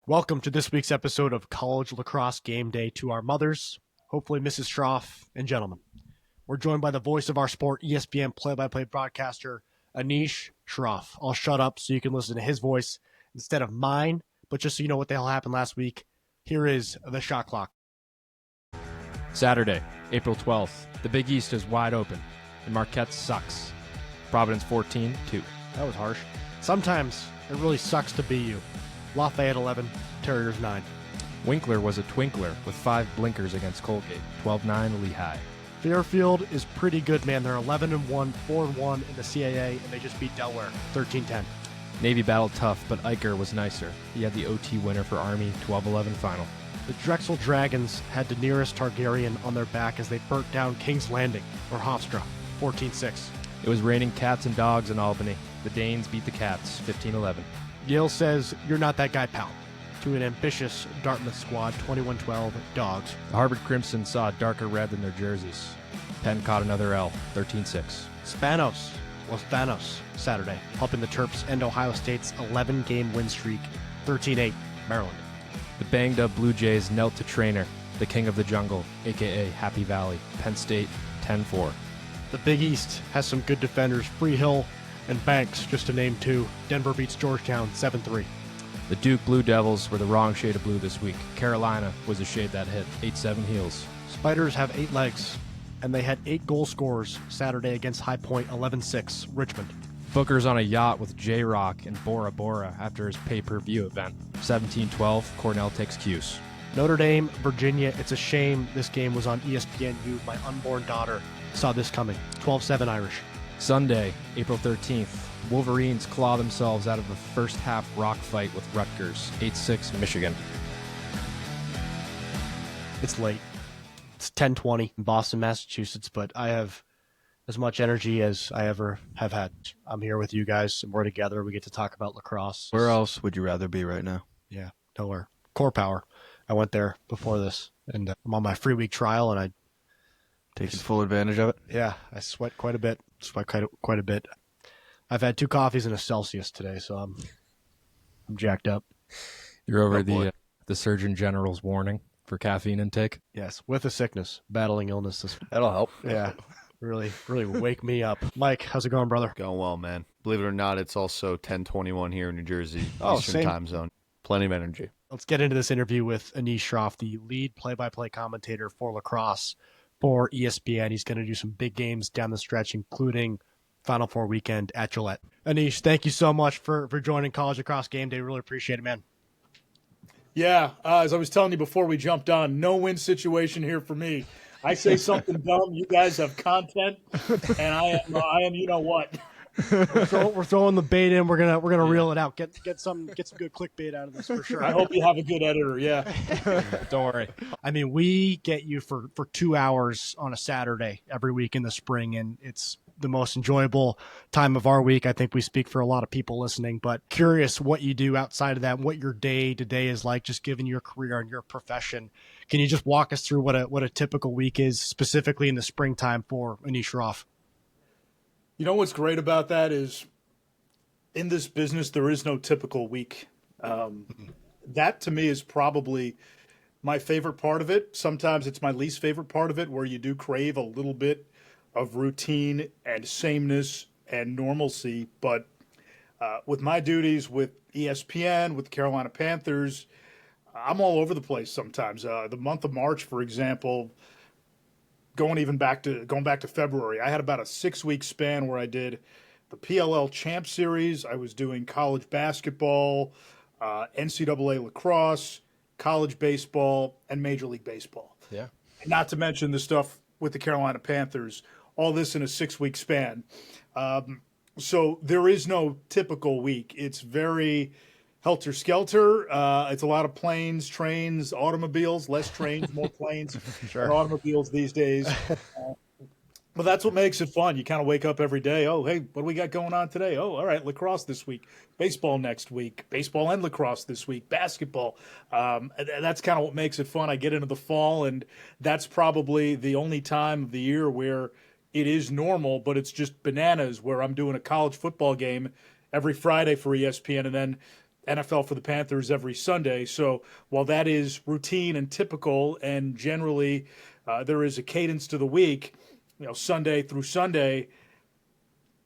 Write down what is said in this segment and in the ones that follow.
Welcome to this week's episode of College Lacrosse Game Day to our mothers, hopefully Mrs. Shroff, and gentlemen. We're joined by the voice of our sport, ESPN play-by-play broadcaster, Anish Shroff. I'll shut up so you can listen to his voice instead of mine, but just so you know what the hell happened last week, here is the shot clock. Saturday, April 12th, the Big East is wide open, and Marquette sucks. Providence 14-2. That was harsh. Sometimes it really sucks to be you. Lafayette 11, Terriers 9. Winkler was a twinkler with 5 blinkers against Colgate, 12-9 Lehigh. Fairfield is pretty good, man. They're 11-1, 4-1 in the CAA, and they just beat Delaware 13-10. Navy battled tough, but Eicher was nicer. He had the OT winner for Army, 12-11 final. The Drexel Dragons had Daenerys Targaryen on their back as they burnt down King's Landing, or Hofstra, 14-6. It was raining cats and dogs in Albany. The Danes beat the Cats, 15-11. Yale says, "You're not that guy, pal," to an ambitious Dartmouth squad, 21-12, Dogs. The Harvard Crimson saw darker red than their jerseys. Penn caught another L, 13-6. Spanos was Thanos Saturday, helping the Terps end Ohio State's 11-game win streak, 13-8, Maryland. The banged-up Blue Jays knelt to Trainer, the king of the jungle, a.k.a. Happy Valley, Penn State, 10-4. The Big East has some good defenders, Freehill and Banks, just to name two. Denver beats Georgetown 7-3. The Duke Blue Devils were the wrong shade of blue this week. Carolina was the shade that hit, 8-7 Heels. Spiders have 8 legs, and they had 8 goal scorers Saturday against High Point, 11-6, Richmond. Booker's on a yacht with J-Rock and Bora Bora after his pay-per-view event. 17-12, Cornell takes Cuse. Notre Dame, Virginia, it's a shame this game was on ESPNU. My unborn daughter saw this coming, 12-7 Irish. Sunday, April 13th, Wolverines claw themselves out of the first half rock fight with Rutgers, 8-6 Michigan. It's late. It's 10:20 in Boston, Massachusetts, but I have as much energy as I ever have had. I'm here with you guys, and we're together. We get to talk about lacrosse. Where else would you rather be right now? Yeah, nowhere. Core Power. I went there before this, and I'm on my free week trial, and I Taking full advantage of it? Yeah, I sweat quite a bit. Quite a bit. I've had 2 coffees and a Celsius today, so I'm jacked up. You're over the Surgeon General's warning for caffeine intake? Yes, with a sickness, battling illness. That'll help. Yeah, really wake me up. Mike, how's it going, brother? Going well, man. Believe it or not, it's also 10:21 here in New Jersey, Eastern same time zone. Plenty of energy. Let's get into this interview with Anish Shroff, the lead play-by-play commentator for lacrosse for ESPN. He's going to do some big games down the stretch, including Final Four weekend at Gillette. Anish, thank you so much for joining College Lacrosse Game Day. Really appreciate it, man. Yeah, as I was telling you before we jumped on, no win situation here for me. I say something dumb, you guys have content, and I am you know what. We're throwing the bait in. We're gonna reel it out. Get some good clickbait out of this for sure. I hope you have a good editor. Yeah, Don't worry. I mean, we get you for 2 hours on a Saturday every week in the spring, and it's the most enjoyable time of our week. I think we speak for a lot of people listening, but curious what you do outside of that, what your day to day is like, just given your career and your profession. Can you just walk us through what a typical week is, specifically in the springtime for Anish Shroff? you know what's great about that is, in this business there is no typical week. That to me is probably my favorite part of it. Sometimes it's my least favorite part of it, where you do crave a little bit of routine and sameness and normalcy. But with my duties with ESPN, with the Carolina Panthers, I'm all over the place sometimes. The month of March, for example, going back to February, I had about a 6-week span where I did the PLL Champ Series. I was doing college basketball, NCAA lacrosse, college baseball, and Major League Baseball. Yeah. Not to mention the stuff with the Carolina Panthers, all this in a 6-week span. So there is no typical week. It's very helter-skelter. It's a lot of planes, trains, automobiles, less trains, more planes, and automobiles these days. But that's what makes it fun. You kind of wake up every day. Oh, hey, what do we got going on today? Oh, all right, lacrosse this week, baseball next week, baseball and lacrosse this week, basketball. That's kind of what makes it fun. I get into the fall, and that's probably the only time of the year where it is normal, but it's just bananas, where I'm doing a college football game every Friday for ESPN, and then NFL for the Panthers every Sunday. So while that is routine and typical, and generally there is a cadence to the week, Sunday through Sunday,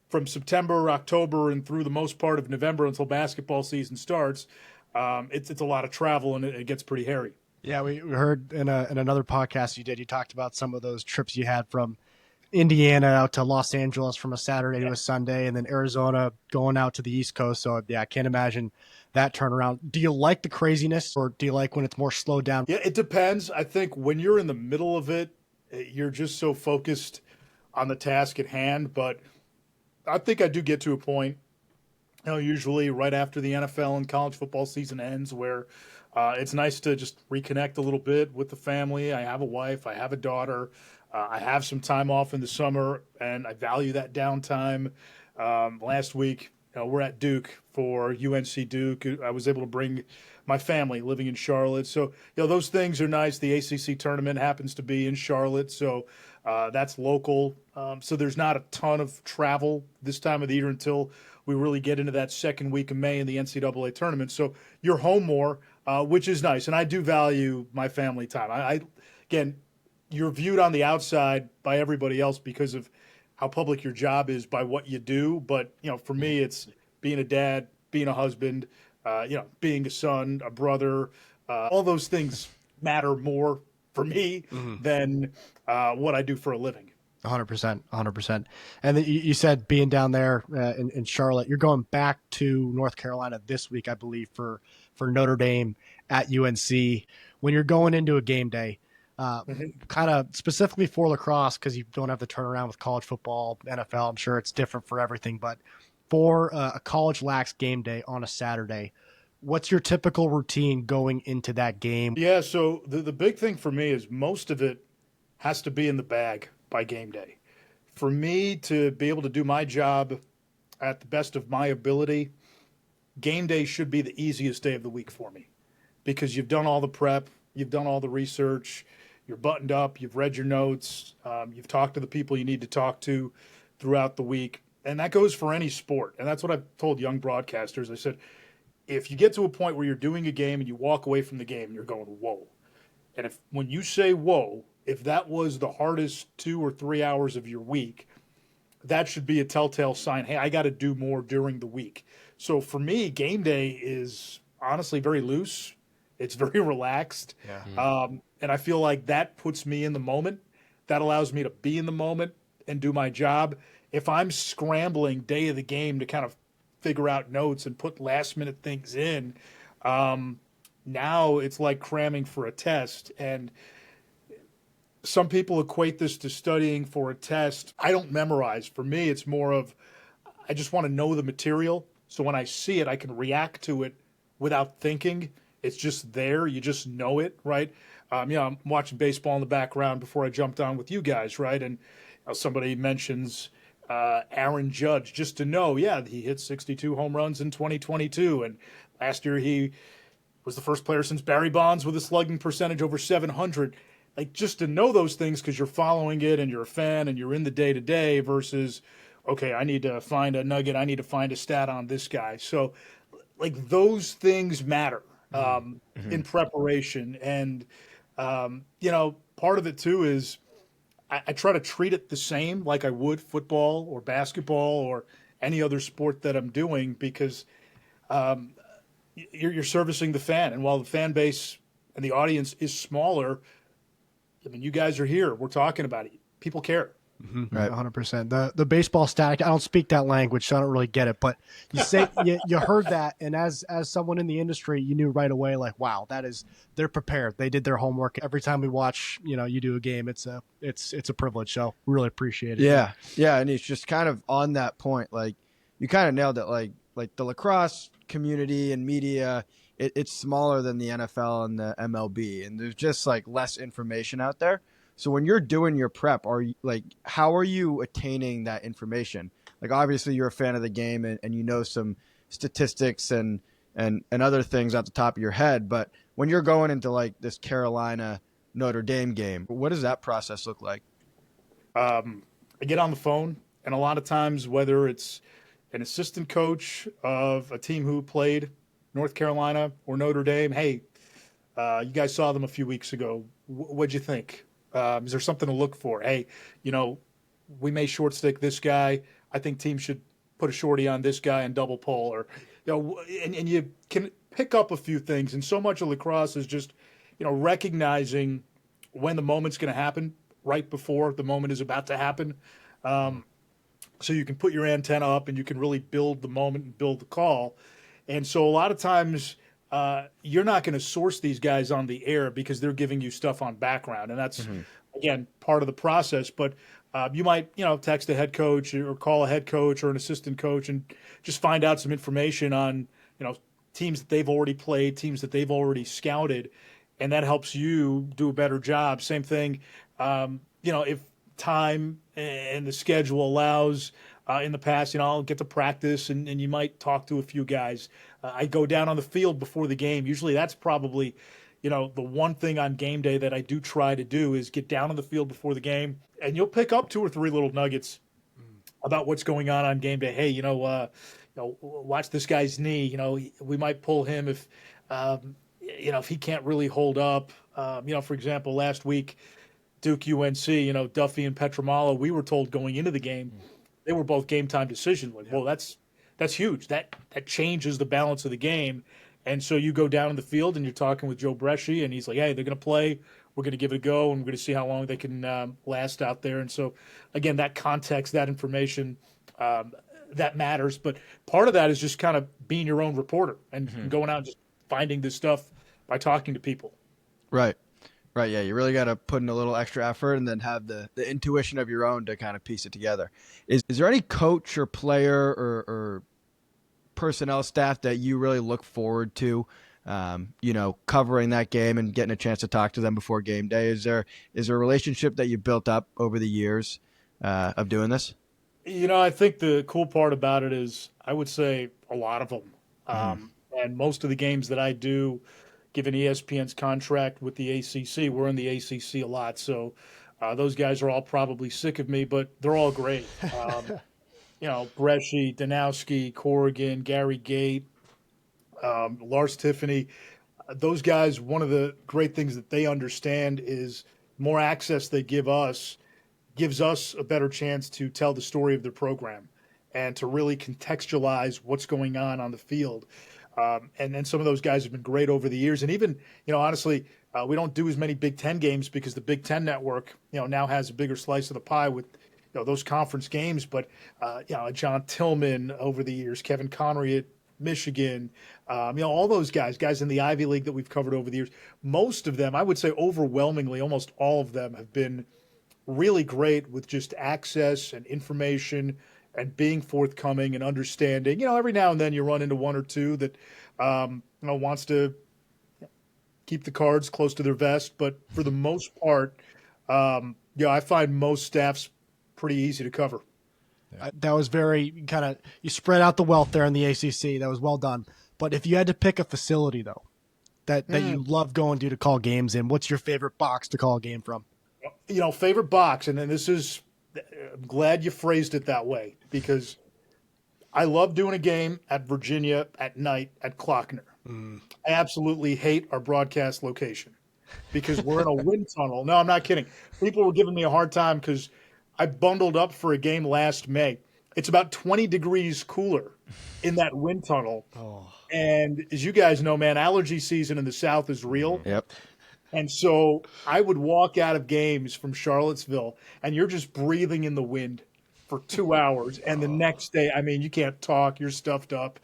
from September, October, and through the most part of November until basketball season starts, it's a lot of travel, and it gets pretty hairy. Yeah, we heard in another podcast you did, you talked about some of those trips you had from Indiana out to Los Angeles from a Saturday to a Sunday, and then Arizona going out to the East Coast. So yeah, I can't imagine that turnaround. Do you like the craziness, or do you like when it's more slowed down? Yeah, it depends. I think when you're in the middle of it, you're just so focused on the task at hand. But I think I do get to a point, usually right after the NFL and college football season ends, where it's nice to just reconnect a little bit with the family. I have a wife, I have a daughter, I have some time off in the summer, and I value that downtime. Last week, we're at Duke for UNC Duke. I was able to bring my family living in Charlotte. So, those things are nice. The ACC tournament happens to be in Charlotte, so that's local. So there's not a ton of travel this time of the year until we really get into that second week of May in the NCAA tournament. So you're home more, which is nice. And I do value my family time. Again, you're viewed on the outside by everybody else because of how public your job is by what you do. But, for me, it's being a dad, being a husband, being a son, a brother. All those things matter more for me than what I do for a living. 100%, 100%. And then you said being down there in Charlotte, you're going back to North Carolina this week, I believe, for Notre Dame at UNC. When you're going into a game day, kind of specifically for lacrosse, because you don't have the turnaround with college football, NFL, I'm sure it's different for everything. But for a college lax game day on a Saturday, what's your typical routine going into that game? Yeah, so the big thing for me is most of it has to be in the bag by game day. For me to be able to do my job at the best of my ability, game day should be the easiest day of the week for me, because you've done all the prep, you've done all the research, you're buttoned up, you've read your notes, you've talked to the people you need to talk to throughout the week. And that goes for any sport. And that's what I've told young broadcasters. I said, if you get to a point where you're doing a game and you walk away from the game and you're going, whoa. And when you say whoa, if that was the hardest 2 or 3 hours of your week, that should be a telltale sign, hey, I got to do more during the week. So for me, game day is honestly very loose. It's very relaxed. Yeah. And I feel like that puts me in the moment. That allows me to be in the moment and do my job. If I'm scrambling day of the game to kind of figure out notes and put last minute things in, now it's like cramming for a test. And some people equate this to studying for a test. I don't memorize. For me, it's more of I just want to know the material. So when I see it, I can react to it without thinking. It's just there. You just know it, right? I'm watching baseball in the background before I jumped on with you guys, right? And somebody mentions Aaron Judge, just to know, yeah, he hit 62 home runs in 2022. And last year he was the first player since Barry Bonds with a slugging percentage over 700. Like, just to know those things because you're following it and you're a fan and you're in the day-to-day versus, okay, I need to find a nugget, I need to find a stat on this guy. So, like, those things matter in preparation. And, part of it, too, is I try to treat it the same like I would football or basketball or any other sport that I'm doing, because you're servicing the fan. And while the fan base and the audience is smaller, I mean, you guys are here. We're talking about it. People care. Mm-hmm. Right, 100%. The baseball static. I don't speak that language, so I don't really get it. But you say you heard that, and as someone in the industry, you knew right away, like, wow, they're prepared. They did their homework. Every time we watch, you do a game, it's a privilege. So really appreciate it. Yeah, and it's just kind of on that point. Like, you kind of nailed it. Like the lacrosse community and media, it's smaller than the NFL and the MLB, and there's just like less information out there. So when you're doing your prep, how are you attaining that information? Like, obviously you're a fan of the game and you know some statistics and other things at the top of your head. But when you're going into like this Carolina Notre Dame game, what does that process look like? I get on the phone, and a lot of times, whether it's an assistant coach of a team who played North Carolina or Notre Dame, hey, you guys saw them a few weeks ago. What'd you think? Is there something to look for? Hey, we may short stick this guy. I think teams should put a shorty on this guy and double pull, or and you can pick up a few things. And so much of lacrosse is just recognizing when the moment's going to happen right before the moment is about to happen. So you can put your antenna up and you can really build the moment and build the call. And so a lot of times you're not going to source these guys on the air because they're giving you stuff on background. And that's, again, part of the process. But you might, text a head coach or call a head coach or an assistant coach and just find out some information on, teams that they've already played, teams that they've already scouted. And that helps you do a better job. Same thing, if time and the schedule allows, in the past, I'll get to practice and you might talk to a few guys. I go down on the field before the game. Usually that's probably, the one thing on game day that I do try to do is get down on the field before the game, and you'll pick up 2 or 3 little nuggets about what's going on game day. Hey, watch this guy's knee. We might pull him if he can't really hold up. For example, last week, Duke UNC, Duffy and Petramalo, we were told going into the game, they were both game time decisions. Well, that's huge. That changes the balance of the game. And so you go down in the field and you're talking with Joe Bresci, and he's like, hey, they're going to play. We're going to give it a go, and we're going to see how long they can last out there. And so, again, that context, that information, that matters. But part of that is just kind of being your own reporter and going out and just finding this stuff by talking to people. Right. Right, yeah, you really got to put in a little extra effort and then have the intuition of your own to kind of piece it together. Is there any coach or player or personnel staff that you really look forward to, covering that game and getting a chance to talk to them before game day? Is there a relationship that you built up over the years of doing this? I think the cool part about it is I would say a lot of them. And most of the games that I do, given ESPN's contract with the ACC, we're in the ACC a lot. So those guys are all probably sick of me, but they're all great. Bresci, Danowski, Corrigan, Gary Gate, Lars Tiffany. Those guys, one of the great things that they understand is more access they give us gives us a better chance to tell the story of their program and to really contextualize what's going on the field. And then some of those guys have been great over the years. And even, honestly, we don't do as many Big Ten games because the Big Ten network, now has a bigger slice of the pie with, those conference games. But, John Tillman over the years, Kevin Connery at Michigan, all those guys in the Ivy League that we've covered over the years, most of them, I would say overwhelmingly, almost all of them have been really great with just access and information and being forthcoming and understanding. Every now and then you run into one or two that, wants to keep the cards close to their vest. But for the most part, I find most staffs pretty easy to cover. That was very you spread out the wealth there in the ACC. That was well done. But if you had to pick a facility, though, that you love going to call games in, what's your favorite box to call a game from? Favorite box, and then this is – I'm glad you phrased it that way because I love doing a game at Virginia at night at Klockner. I absolutely hate our broadcast location because we're in a wind tunnel. No, I'm not kidding. People were giving me a hard time because I bundled up for a game last May. It's about 20 degrees cooler in that wind tunnel. Oh. And as you guys know, man, allergy season in the South is real. Yep. And so I would walk out of games from Charlottesville, and you're just breathing in the wind for 2 hours. And the next day, you can't talk. You're stuffed up.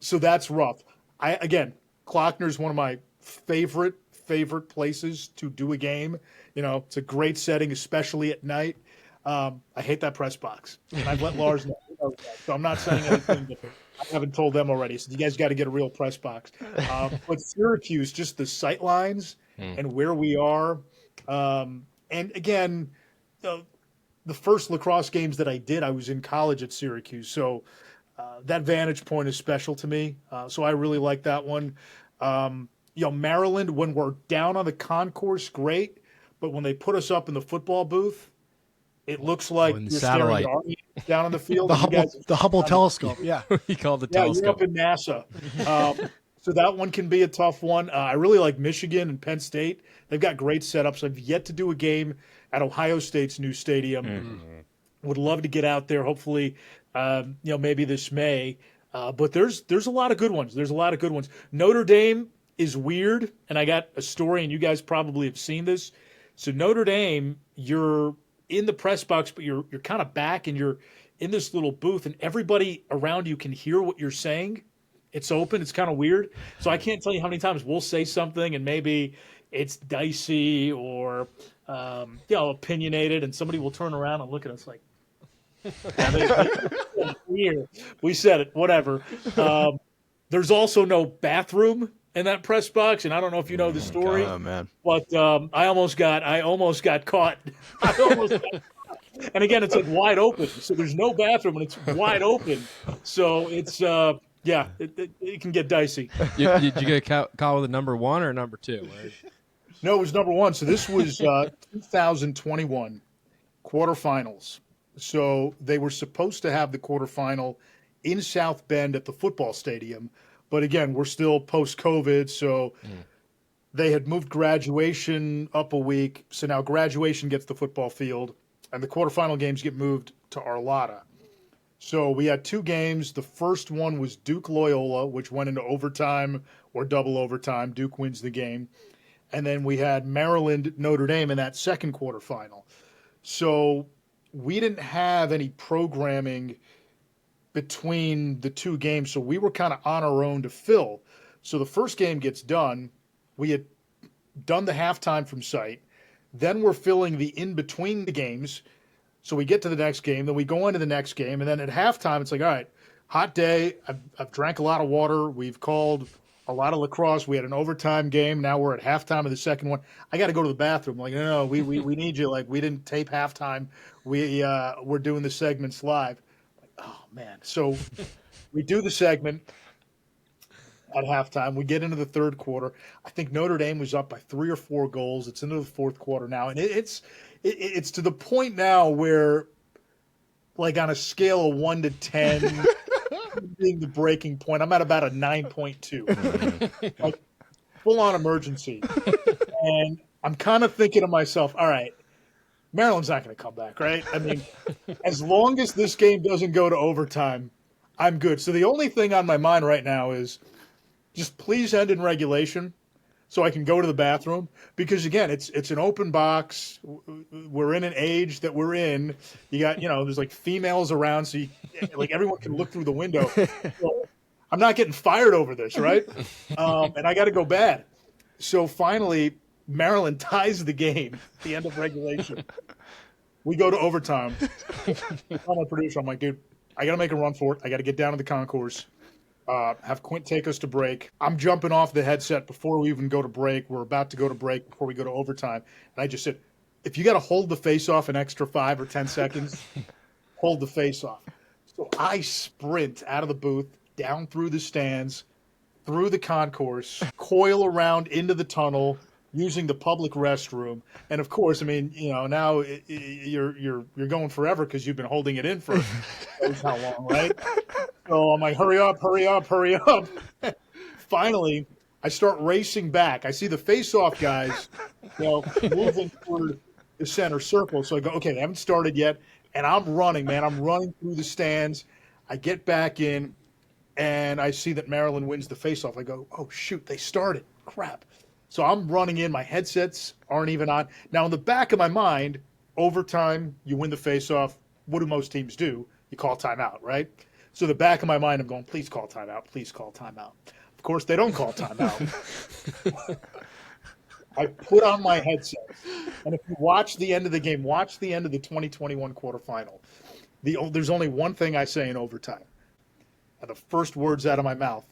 So that's rough. Klockner's one of my favorite places to do a game. It's a great setting, especially at night. I hate that press box. And I've let Lars know. So I'm not saying anything that I haven't told them already. So you guys got to get a real press box. But Syracuse, just the sight lines and where we are. And again, the first lacrosse games that I did, I was in college at Syracuse. So that vantage point is special to me. So I really like that one. Maryland, when we're down on the concourse, great. But when they put us up in the football booth, it looks like in you're staring at down on the field? The Hubble telescope. Yeah. He called the Yeah, you're telescope. up in NASA. So that one can be a tough one. I really like Michigan and Penn State. They've got great setups. I've yet to do a game at Ohio State's new stadium. Would love to get out there. Hopefully, maybe this May. But there's a lot of good ones. There's a lot of good ones. Notre Dame is weird, and I got a story, and you guys probably have seen this. So Notre Dame, you're in the press box, but you're kind of back, and you're in this little booth, and everybody around you can hear what you're saying. It's open. It's kind of weird. So I can't tell you how many times we'll say something, and maybe it's dicey or opinionated, and somebody will turn around and look at us like, weird. We said it. Whatever. There's also no bathroom in that press box, and I don't know if you know the story. Oh man! But I almost got caught. And again, it's like wide open, so there's no bathroom, and it's wide open. So it's it can get dicey. Did you get a call with a number 1 or number 2? No, it was number 1. So this was 2021 quarterfinals. So they were supposed to have the quarterfinal in South Bend at the football stadium. But again, we're still post-COVID, so they had moved graduation up a week. So now graduation gets the football field, and the quarterfinal games get moved to Arlotta. So we had 2 games. The first one was Duke-Loyola, which went into overtime or double overtime. Duke wins the game. And then we had Maryland-Notre Dame in that second quarterfinal. So we didn't have any programming between the 2 games, so we were kind of on our own to fill. So the first game gets done. We had done the halftime from site. Then we're filling the in-between the games. So we get to the next game. Then we go into the next game. And then at halftime, it's like, all right, hot day. I've drank a lot of water. We've called a lot of lacrosse. We had an overtime game. Now we're at halftime of the second one. I got to go to the bathroom. Like, no, we need you. Like, we didn't tape halftime. We're doing the segments live. Like, oh, man. So we do the segment at halftime. We get into the third quarter. I think Notre Dame was up by 3 or 4 goals. It's into the fourth quarter now. And it's to the point now where, like, on a scale of 1 to 10, being the breaking point, I'm at about a 9.2. Like, full-on emergency. And I'm kind of thinking to myself, all right, Maryland's not going to come back, right? I mean, as long as this game doesn't go to overtime, I'm good. So the only thing on my mind right now is just please end in regulation so I can go to the bathroom. Because, again, it's an open box. We're in an age that we're in. You got, there's, like, females around, so everyone can look through the window. So I'm not getting fired over this, right? And I got to go bad. So finally, Maryland ties the game at the end of regulation. We go to overtime. I'm my producer. I'm like, dude, I got to make a run for it. I got to get down to the concourse. Have Quint take us to break. I'm jumping off the headset before we even go to break. We're about to go to break before we go to overtime. And I just said, if you got to hold the face-off an extra 5 or 10 seconds, hold the face-off. So I sprint out of the booth, down through the stands, through the concourse, coil around into the tunnel, using the public restroom. And of course, I mean, now you're going forever because you've been holding it in for knows how long, right? So I'm like, hurry up. Finally, I start racing back. I see the face-off guys, moving toward the center circle. So I go, okay, they haven't started yet. And I'm running, man. I'm running through the stands. I get back in, and I see that Maryland wins the face-off. I go, oh, shoot, they started. Crap. So I'm running in. My headsets aren't even on. Now, in the back of my mind, overtime, you win the face-off. What do most teams do? You call timeout, right? So the back of my mind, I'm going, please call timeout. Please call timeout. Of course, they don't call timeout. I put on my headset. And if you watch the end of the game, watch the end of the 2021 quarterfinal. There's only one thing I say in overtime. And the first words out of my mouth,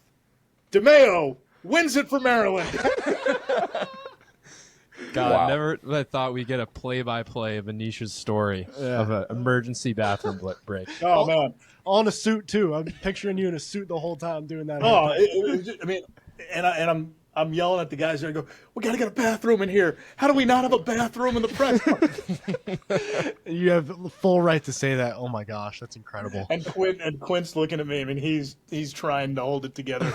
DeMeo wins it for Maryland. God, Wow. I never thought we'd get a play-by-play of Anish's story of an emergency bathroom break. Oh, man. All in a suit too. I'm picturing you in a suit the whole time doing that. Oh, I mean, and I'm yelling at the guys there. I go, we got to get a bathroom in here. How do we not have a bathroom in the press box? You have full right to say that. Oh my gosh, that's incredible. And Quint's looking at me. I mean, he's trying to hold it together.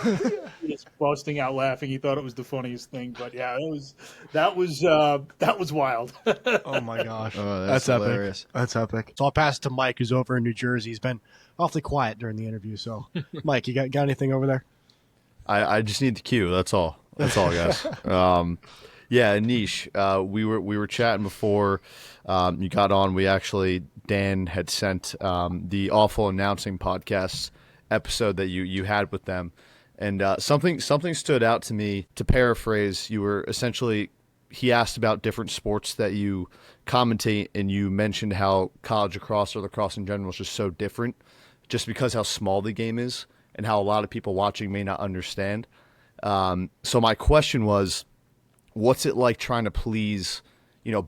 He's busting out laughing. He thought it was the funniest thing. But yeah, that was wild. Oh my gosh, Oh, that's hilarious. epic. That's epic. So I'll pass it to Mike, who's over in New Jersey. He's been awfully quiet during the interview. So, Mike, you got anything over there? I just need the cue. That's all. That's all, guys. Yeah, Anish, we were chatting before you got on. Dan had sent the Awful Announcing podcast episode that you had with them, and something stood out to me. To paraphrase, you were essentially, he asked about different sports that you commentate, and you mentioned how college lacrosse or lacrosse in general is just so different, just because how small the game is and how a lot of people watching may not understand. So my question was, what's it like trying to please,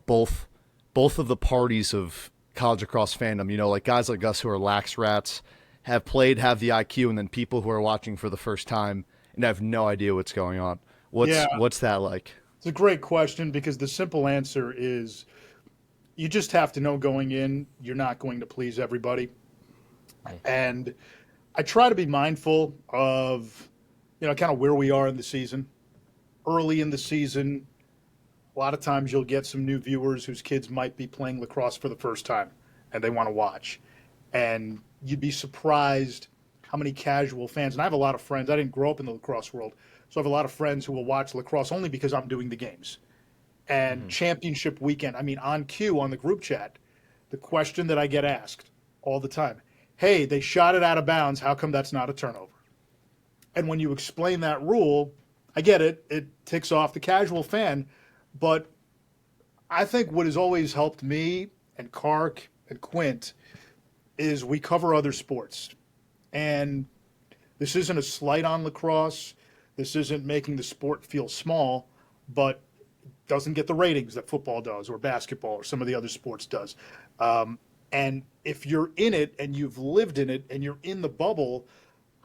both of the parties of college lacrosse fandom, like guys like us who are lax rats, have played, have the IQ, and then people who are watching for the first time and have no idea what's going on. What's that like? It's a great question, because the simple answer is you just have to know going in, you're not going to please everybody. And I try to be mindful of, kind of where we are in the season. Early in the season, a lot of times you'll get some new viewers whose kids might be playing lacrosse for the first time and they want to watch. And you'd be surprised how many casual fans, and I have a lot of friends, I didn't grow up in the lacrosse world, so I have a lot of friends who will watch lacrosse only because I'm doing the games. And championship weekend, on cue on the group chat, the question that I get asked all the time, hey, they shot it out of bounds, how come that's not a turnover? And when you explain that rule, I get it, it ticks off the casual fan, but I think what has always helped me and Kark and Quint is we cover other sports. And this isn't a slight on lacrosse, this isn't making the sport feel small, but doesn't get the ratings that football does or basketball or some of the other sports does. And if you're in it and you've lived in it and you're in the bubble,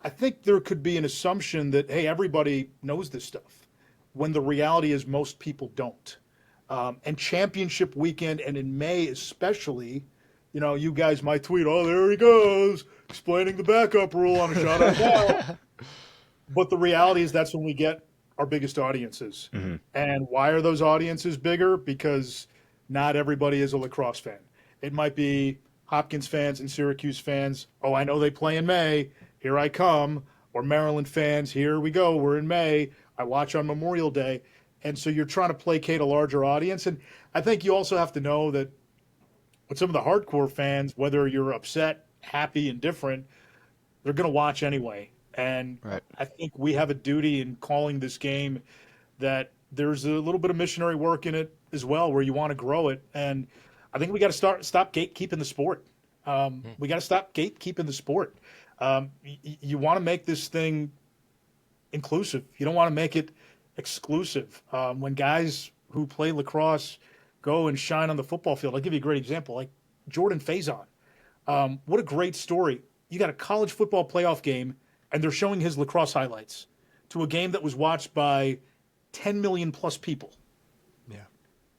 I think there could be an assumption that, hey, everybody knows this stuff, when the reality is most people don't. And championship weekend, and in May especially, you guys might tweet, oh, there he goes, explaining the backup rule on a shot on goal. But the reality is that's when we get our biggest audiences. Mm-hmm. And why are those audiences bigger? Because not everybody is a lacrosse fan. It might be Hopkins fans and Syracuse fans. Oh, I know they play in May. Here I come. Or Maryland fans. Here we go. We're in May. I watch on Memorial Day. And so you're trying to placate a larger audience. And I think you also have to know that with some of the hardcore fans, whether you're upset, happy, indifferent, they're going to watch anyway. And right. I think we have a duty in calling this game that there's a little bit of missionary work in it as well, where you want to grow it. And I think we got to stop gatekeeping the sport. We got to stop gatekeeping the sport. You want to make this thing inclusive. You don't want to make it exclusive. When guys who play lacrosse go and shine on the football field, I'll give you a great example, like Jordan Faison. What a great story. You got a college football playoff game, and they're showing his lacrosse highlights to a game that was watched by 10 million plus people. Yeah.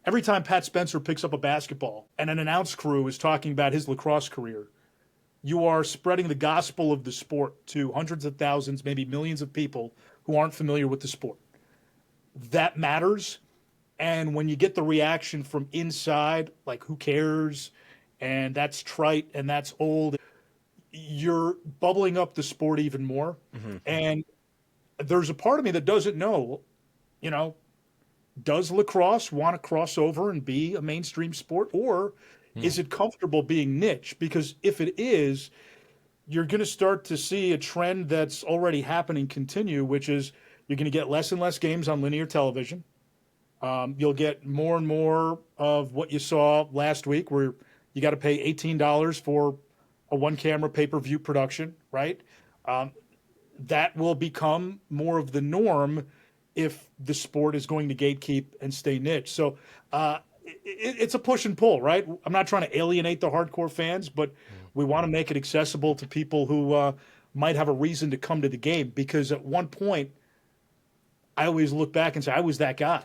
Every time Pat Spencer picks up a basketball and an announce crew is talking about his lacrosse career, you are spreading the gospel of the sport to hundreds of thousands, maybe millions of people who aren't familiar with the sport. That matters. And when you get the reaction from inside, like who cares, and that's trite and that's old, you're bubbling up the sport even more. Mm-hmm. And there's a part of me that doesn't know, does lacrosse want to cross over and be a mainstream sport, or is it comfortable being niche? Because if it is, you're going to start to see a trend that's already happening continue, which is you're going to get less and less games on linear television. You'll get more and more of what you saw last week, where you got to pay $18 for a one-camera pay-per-view production, right? That will become more of the norm if the sport is going to gatekeep and stay niche. So it's a push and pull, right? I'm not trying to alienate the hardcore fans, but we want to make it accessible to people who might have a reason to come to the game, because at one point, I always look back and say, I was that guy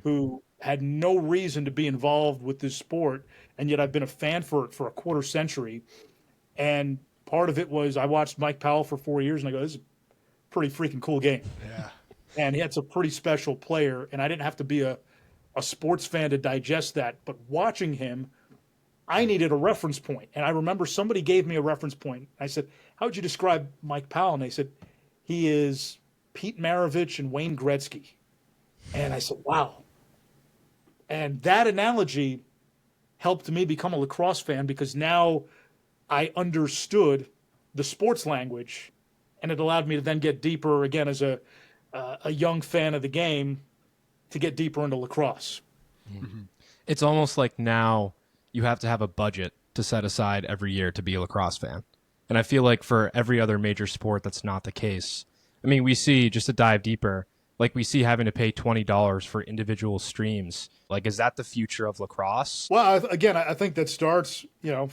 who had no reason to be involved with this sport, and yet I've been a fan for it for a quarter century. And part of it was I watched Mike Powell for 4 years, and I go, this is a pretty freaking cool game. Yeah. And he had a pretty special player, and I didn't have to be a sports fan to digest that. But watching him, I needed a reference point. And I remember somebody gave me a reference point. I said, how would you describe Mike Powell? And they said, he is Pete Maravich and Wayne Gretzky. And I said, wow. And that analogy helped me become a lacrosse fan because now I understood the sports language, and it allowed me to then get deeper again as a young fan of the game to get deeper into lacrosse. Mm-hmm. It's almost like now you have to have a budget to set aside every year to be a lacrosse fan. And I feel like for every other major sport, that's not the case. I mean, we see, just to dive deeper, like we see having to pay $20 for individual streams. Like, is that the future of lacrosse? Well, again, I think that starts,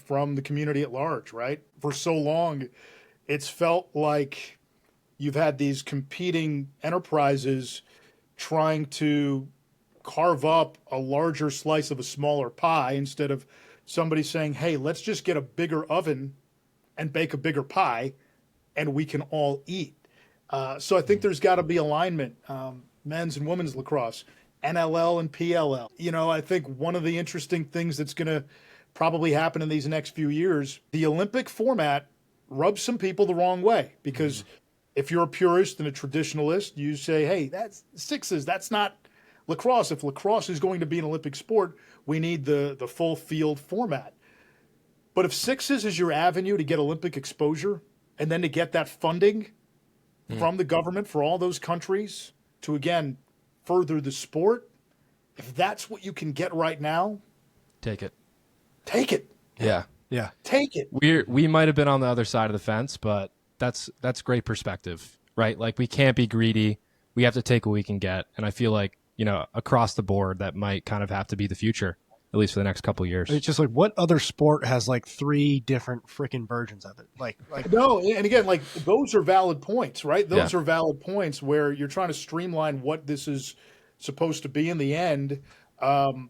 from the community at large, right? For so long, it's felt like you've had these competing enterprises trying to carve up a larger slice of a smaller pie instead of somebody saying, hey, let's just get a bigger oven and bake a bigger pie and we can all eat. So I think there's got to be alignment, men's and women's lacrosse, NLL and PLL. I think one of the interesting things that's going to probably happen in these next few years, the Olympic format rubs some people the wrong way because if you're a purist and a traditionalist, you say, hey, that's sixes, that's not lacrosse. If lacrosse is going to be an Olympic sport, we need the full field format. But if sixes is your avenue to get Olympic exposure and then to get that funding from the government for all those countries to, again, further the sport, if that's what you can get right now, take it. Take it. Yeah. Yeah. Take it. We might have been on the other side of the fence, but that's great perspective, right? Like, we can't be greedy. We have to take what we can get. And I feel like, across the board, that might kind of have to be the future, at least for the next couple of years. It's just like, what other sport has like 3 different freaking versions of it? Like no, and again, like those are valid points, right? Those are valid points where you're trying to streamline what this is supposed to be in the end. And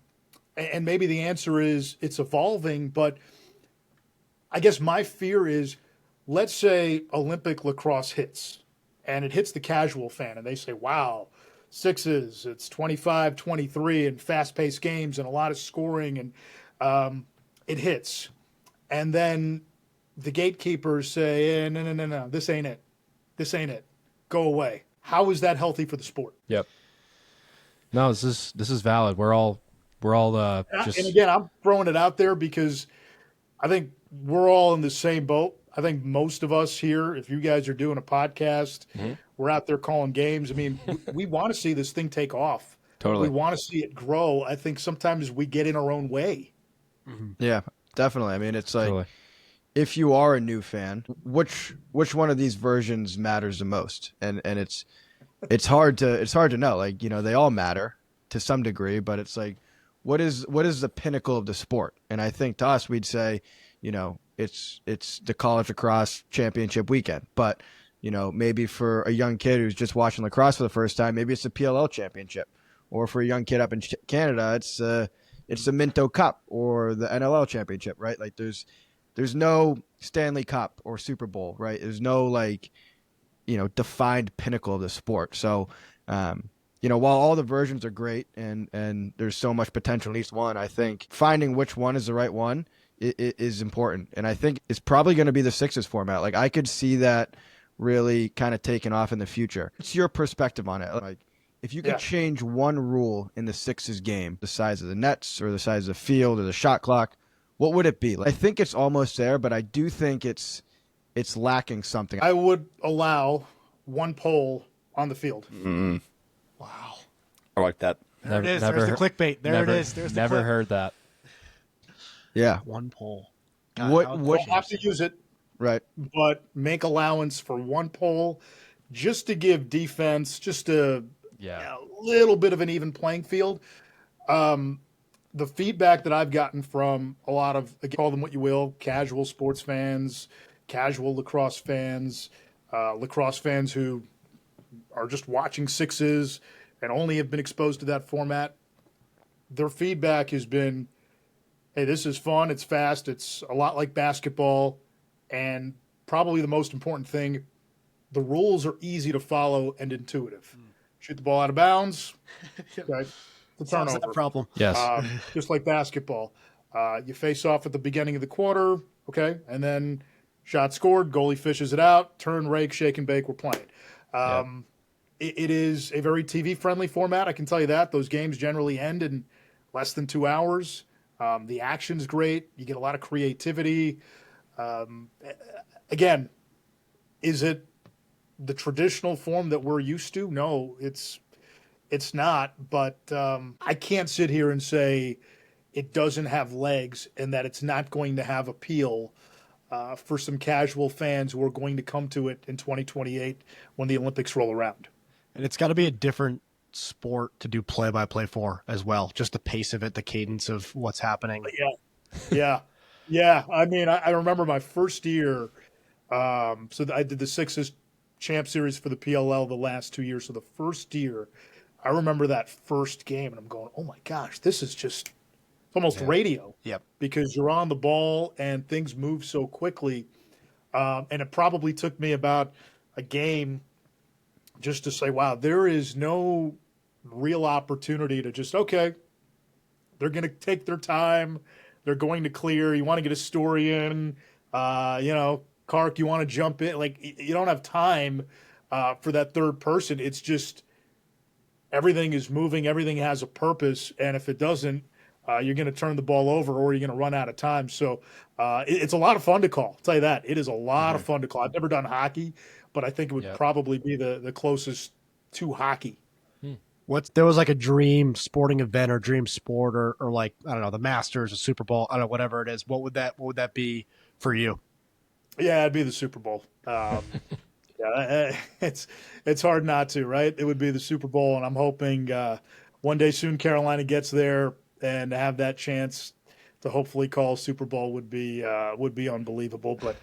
maybe the answer is it's evolving, but I guess my fear is, let's say Olympic lacrosse hits and it hits the casual fan and they say, wow, sixes, it's 25-23 and fast-paced games and a lot of scoring, and it hits. And then the gatekeepers say, no, this ain't it. This ain't it. Go away. How is that healthy for the sport? Yep. No, this is valid. We're all just. And again, I'm throwing it out there because I think we're all in the same boat. I think most of us here, if you guys are doing a podcast, we're out there calling games. I mean, we want to see this thing take off. Totally. We want to see it grow. I think sometimes we get in our own way. Yeah, definitely. I mean, it's like, Totally. if you are a new fan, which one of these versions matters the most? And it's hard to know. Like, they all matter to some degree, but it's like, what is the pinnacle of the sport? And I think to us, we'd say, it's the college lacrosse championship weekend. But, maybe for a young kid who's just watching lacrosse for the first time, maybe it's the PLL championship. Or for a young kid up in Canada, it's the Minto Cup or the NLL championship, right? Like there's no Stanley Cup or Super Bowl, right? There's no defined pinnacle of the sport. So, while all the versions are great and there's so much potential in each one, I think finding which one is the right one is important. And I think it's probably going to be the sixes format. Like, I could see that really kind of taking off in the future. What's your perspective on it? Like, if you could change one rule in the sixes game, the size of the nets or the size of the field or the shot clock, what would it be? Like, I think it's almost there, but I do think it's lacking something. I would allow one pole on the field. Mm-hmm. wow. I like that. There it is. There's the clickbait. There it is. There's the never clip. heard that. Yeah. One poll. What Don't have to use it, right. but make allowance for one pole just to give defense just a little bit of an even playing field. The feedback that I've gotten from a lot of, call them what you will, casual sports fans, casual lacrosse fans who are just watching sixes and only have been exposed to that format, their feedback has been, hey, this is fun, it's fast, it's a lot like basketball, and probably the most important thing, the rules are easy to follow and intuitive. Shoot the ball out of bounds, okay, the Solves turnover. that problem. Yes. Just like basketball. You face off at the beginning of the quarter, okay, and then shot scored, goalie fishes it out, turn, rake, shake, and bake, we're playing. It is a very TV-friendly format, I can tell you that. Those games generally end in less than 2 hours. The action's great. You get a lot of creativity. Again, is it the traditional form that we're used to? No, it's not. But I can't sit here and say it doesn't have legs and that it's not going to have appeal for some casual fans who are going to come to it in 2028 when the Olympics roll around. And it's got to be a different sport to do play-by-play for as well. Just the pace of it, the cadence of what's happening. Yeah. I mean, I remember my first year. So I did the Sixes Champ Series for the PLL the last 2 years. So the first year, I remember that first game, and I'm going, oh my gosh, this is just it's almost radio. Yep. Because you're on the ball and things move so quickly. And it probably took me about a game just to say, wow, there is no real opportunity to just, okay, they're going to take their time. They're going to clear. You want to get a story in, Kark, you want to jump in. Like, you don't have time for that third person. It's just everything is moving. Everything has a purpose. And if it doesn't, you're going to turn the ball over or you're going to run out of time. So it's a lot of fun to call. I'll tell you that. It is a lot of fun to call. I've never done hockey, but I think it would probably be the closest to hockey. There was like a dream sporting event or dream sport or like, I don't know, the Masters, a Super Bowl, I don't know, whatever it is. What would that be for you? Yeah, it'd be the Super Bowl. It's hard not to, right? It would be the Super Bowl, and I'm hoping one day soon Carolina gets there and have that chance to hopefully call Super Bowl would be unbelievable. But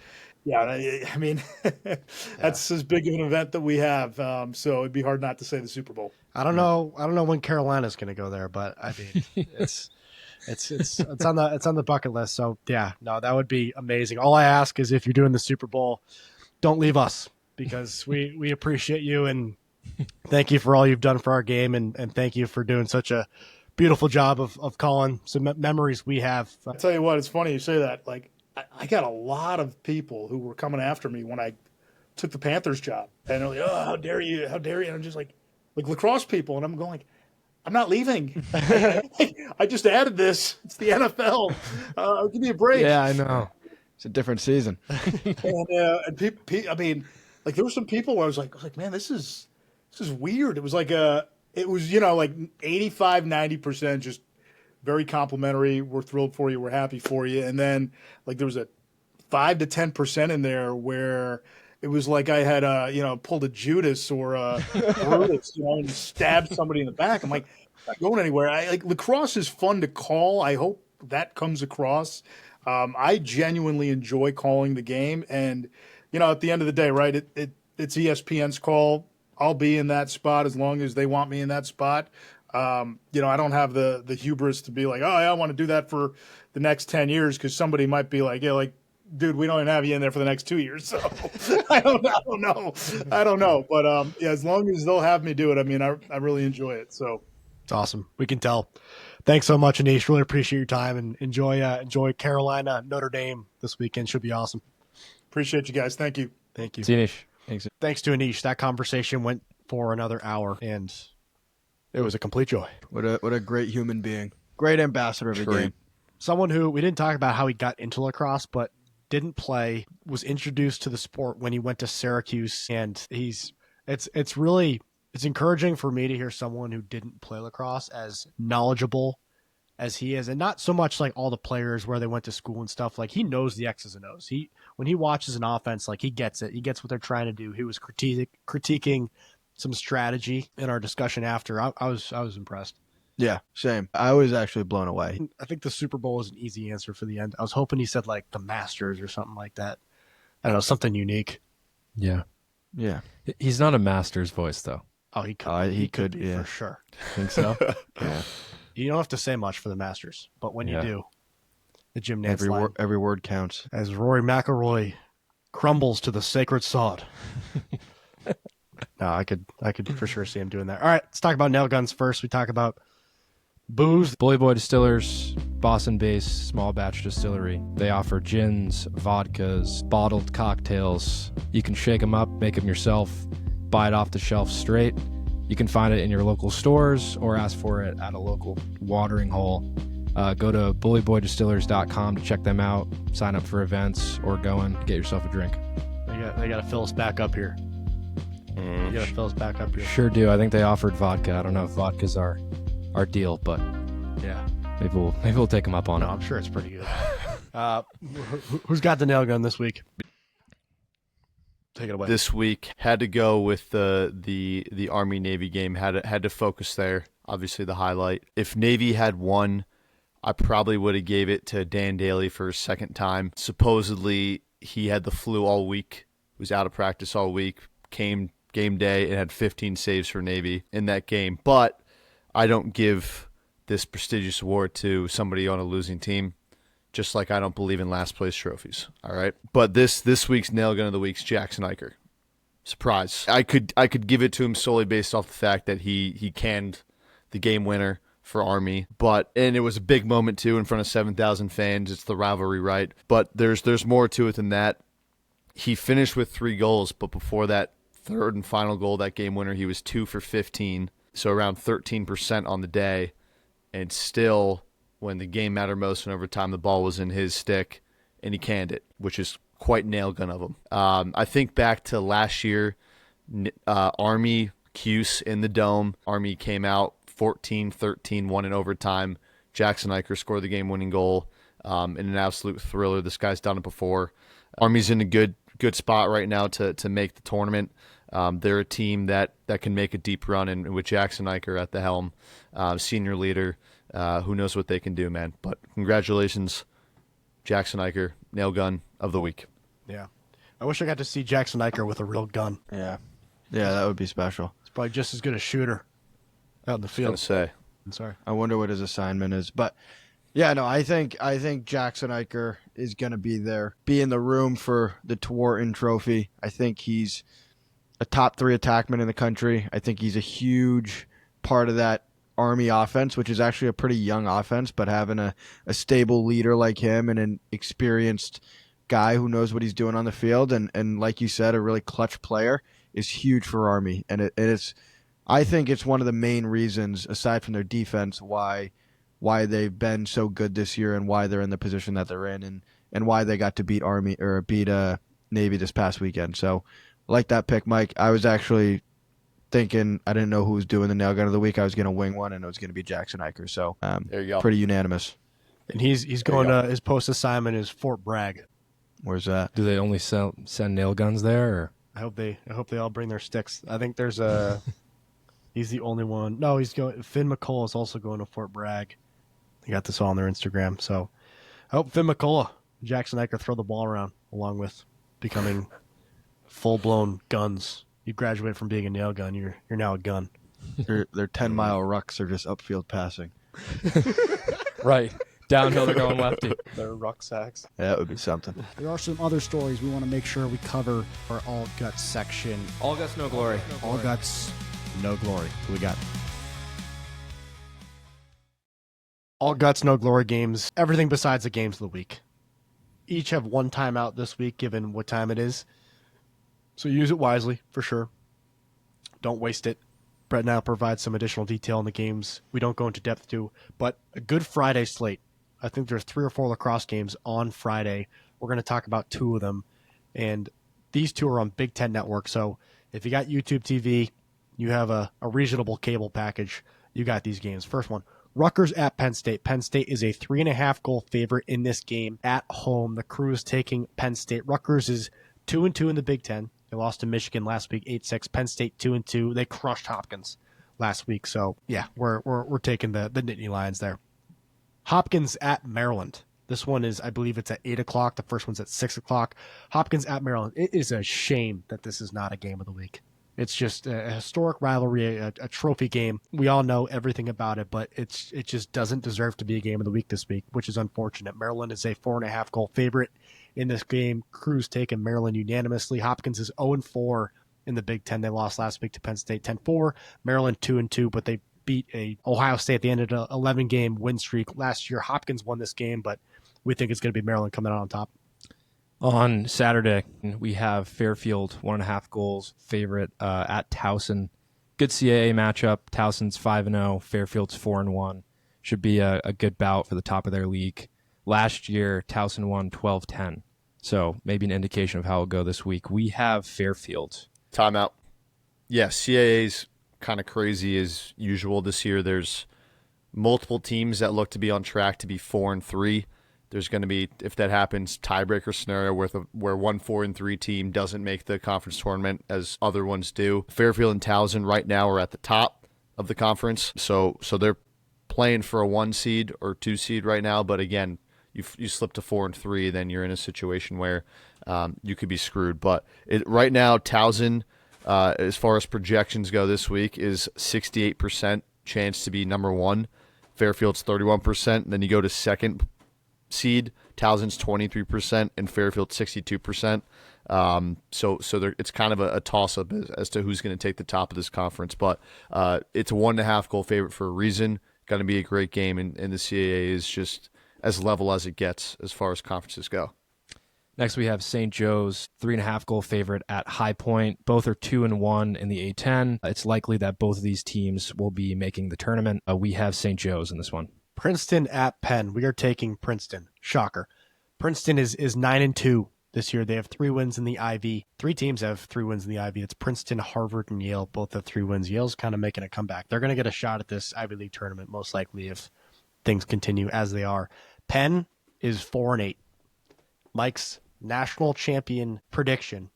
yeah, I mean, that's as big of an event that we have. So it'd be hard not to say the Super Bowl. I don't know when Carolina's going to go there, but I mean, it's on the bucket list. So yeah, no, that would be amazing. All I ask is if you're doing the Super Bowl, don't leave us because we appreciate you and thank you for all you've done for our game and thank you for doing such a beautiful job of calling some memories we have. I'll tell you what, it's funny you say that. Like I got a lot of people who were coming after me when I took the Panthers job and they're like, oh, how dare you? And I'm just like lacrosse people. And I'm going like, I'm not leaving. I just added this. It's the NFL. Give me a break. Yeah, I know. It's a different season. And people, I mean, like there were some people where I was like, man, this is weird. It was like like 85, 90% just very complimentary. We're thrilled for you. We're happy for you. And then like there was a 5 to 10% in there where it was like I had pulled a Judas or a Brutus, and stabbed somebody in the back. I'm like, I'm not going anywhere. Lacrosse is fun to call. I hope that comes across. I genuinely enjoy calling the game, and at the end of the day, right? It's ESPN's call. I'll be in that spot as long as they want me in that spot. I don't have the hubris to be like, oh yeah, I want to do that for the next 10 years because somebody might be like, yeah, like, dude, we don't even have you in there for the next 2 years. So I don't know. But as long as they'll have me do it, I mean, I really enjoy it. So it's awesome. We can tell. Thanks so much, Anish. Really appreciate your time and enjoy Carolina, Notre Dame this weekend. Should be awesome. Appreciate you guys. Thank you. Thank you. See you, Anish. Thanks to Anish. That conversation went for another hour and it was a complete joy. What a great human being. Great ambassador of the game. Someone who we didn't talk about how he got into lacrosse, but didn't play, was introduced to the sport when he went to Syracuse, and it's encouraging for me to hear someone who didn't play lacrosse as knowledgeable as he is, and not so much like all the players where they went to school and stuff. Like he knows the X's and O's. When he watches an offense, like he gets it. He gets what they're trying to do. He was critiquing some strategy in our discussion after. I was impressed. Yeah, same. I was actually blown away. I think the Super Bowl is an easy answer for the end. I was hoping he said like the Masters or something like that. I don't know, something unique. Yeah. Yeah. He's not a Masters voice, though. Oh, he could be yeah. for sure. Think so? Yeah. You don't have to say much for the Masters, but when you Yeah. do, the Jim Nance line, Every word counts. as Rory McIlroy crumbles to the sacred sod. No, I could for sure see him doing that. All right, let's talk about nail guns first. We talk about booze. Bully Boy Distillers, Boston-based small batch distillery. They offer gins, vodkas, bottled cocktails. You can shake them up, make them yourself, buy it off the shelf straight. You can find it in your local stores or ask for it at a local watering hole. Go to bullyboydistillers.com to check them out, sign up for events, or go and get yourself a drink. They got to fill us back up here. You got to fill us back up here. Sure do. I think they offered vodka. I don't know if vodka's our deal, but Yeah. maybe we'll take them up on No, it. I'm sure it's pretty good. Who's got the nail gun this week? Take it away. This week had to go with the Army Navy game. Had to focus there. Obviously the highlight. If Navy had won, I probably would have gave it to Dan Daly for his second time. Supposedly he had the flu all week. Was out of practice all week. Came game day and had 15 saves for Navy in that game. But I don't give this prestigious award to somebody on a losing team, just like I don't believe in last place trophies. All right. But this week's nail gun of the week's Jackson Eicher. Surprise. I could give it to him solely based off the fact that he canned the game winner for Army, and it was a big moment too in front of 7,000 fans. It's the rivalry, right? But there's more to it than that. He finished with 3 goals, but before that third and final goal, that game winner, he was 2 for 15, so around 13% on the day, and still, when the game mattered most in overtime, the ball was in his stick, and he canned it, which is quite nail gun of him. I think back to last year, Army Cuse in the Dome. Army came out 14-13, won in overtime. Jackson Eicher scored the game-winning goal in an absolute thriller. This guy's done it before. Army's in a good spot right now to make the tournament. They're a team that can make a deep run, and with Jackson Eicher at the helm, senior leader, who knows what they can do, man. But congratulations, Jackson Eicher, nail gun of the week. Yeah. I wish I got to see Jackson Eicher with a real gun. Yeah. Yeah, that would be special. He's probably just as good a shooter out in the I was field. gonna say. I'm sorry. I wonder what his assignment is. But yeah, no, I think Jackson Eicher is going to be in the room for the Tewaaraton Trophy. I think he's a top 3 attackman in the country. I think he's a huge part of that Army offense, which is actually a pretty young offense, but having a stable leader like him and an experienced guy who knows what he's doing on the field and like you said, a really clutch player is huge for Army. And I think it's one of the main reasons, aside from their defense, why they've been so good this year and why they're in the position that they're in and why they got to beat Navy this past weekend. So I like that pick, Mike. I was actually thinking, I didn't know who was doing the nail gun of the week. I was going to wing one, and it was going to be Jackson Eicher. So There you go. pretty unanimous. And he's going to his post assignment is Fort Bragg. Where's that? Do they only send nail guns there? Or? I hope they all bring their sticks. I think there's he's the only one. No, Finn McCullough is also going to Fort Bragg. They got this all on their Instagram. So I hope Finn McCullough, Jackson Eicher throw the ball around along with becoming full-blown guns. You graduate from being a nail gun. You're now a gun. Their 10-mile rucks are just upfield passing. Right. Downhill, they're going lefty. They're rucksacks. That would be something. There are some other stories we want to make sure we cover our All Guts section. All guts, no glory. All Guts, no glory. Who we got? All guts, no glory games. Everything besides the games of the week. Each have one timeout this week, given what time it is. So use it wisely, for sure. Don't waste it. Brett now provides some additional detail on the games we don't go into depth to, but a good Friday slate. I think there's 3 or 4 lacrosse games on Friday. We're going to talk about 2 of them, and these 2 are on Big Ten Network. So if you got YouTube TV, you have a reasonable cable package, you got these games. First one, Rutgers at Penn State. Penn State is a 3.5 goal favorite in this game at home. The Crew is taking Penn State. Rutgers is 2-2 in the Big Ten. They lost to Michigan last week, 8-6. Penn State 2-2. They crushed Hopkins last week. So yeah, we're taking the Nittany Lions there. Hopkins at Maryland. This one is, I believe it's at 8 o'clock. The first one's at 6 o'clock. Hopkins at Maryland. It is a shame that this is not a game of the week. It's just a historic rivalry, a trophy game. We all know everything about it, but it just doesn't deserve to be a game of the week this week, which is unfortunate. Maryland is a 4.5 goal favorite in this game. Crew's taken Maryland unanimously. Hopkins is 0-4 in the Big Ten. They lost last week to Penn State 10-4. Maryland 2-2, but they beat a Ohio State at the end of the 11-game win streak last year. Hopkins won this game, but we think it's going to be Maryland coming out on top. On Saturday, we have Fairfield 1.5 goals favorite at Towson. Good CAA matchup. Towson's 5-0. Fairfield's 4-1. Should be a good bout for the top of their league. Last year, Towson won 12-10. So maybe an indication of how it'll go this week. We have Fairfield. Timeout. Yeah, CAA's kind of crazy as usual this year. There's multiple teams that look to be on track to be 4-3. There's going to be, if that happens, tiebreaker scenario where one 4-3 team doesn't make the conference tournament as other ones do. Fairfield and Towson right now are at the top of the conference, so they're playing for a 1 seed or 2 seed right now. But again, you slip to 4-3, then you're in a situation where you could be screwed. But right now, Towson, as far as projections go this week, is 68% chance to be number 1. Fairfield's 31%. Then you go to second seed, Towson's 23% and Fairfield 62%. So it's kind of a toss-up as to who's going to take the top of this conference. But it's a 1.5 goal favorite for a reason. Going to be a great game, and the CAA is just as level as it gets as far as conferences go. Next, we have St. Joe's 3.5 goal favorite at High Point. Both are 2-1 in the A10. It's likely that both of these teams will be making the tournament. We have St. Joe's in this one. Princeton at Penn. We are taking Princeton. Shocker. Princeton is 9-2 this year. They have 3 wins in the Ivy. 3 teams have 3 wins in the Ivy. It's Princeton, Harvard, and Yale. Both have 3 wins. Yale's kind of making a comeback. They're going to get a shot at this Ivy League tournament, most likely, if things continue as they are. Penn is 4-8. Mike's national champion prediction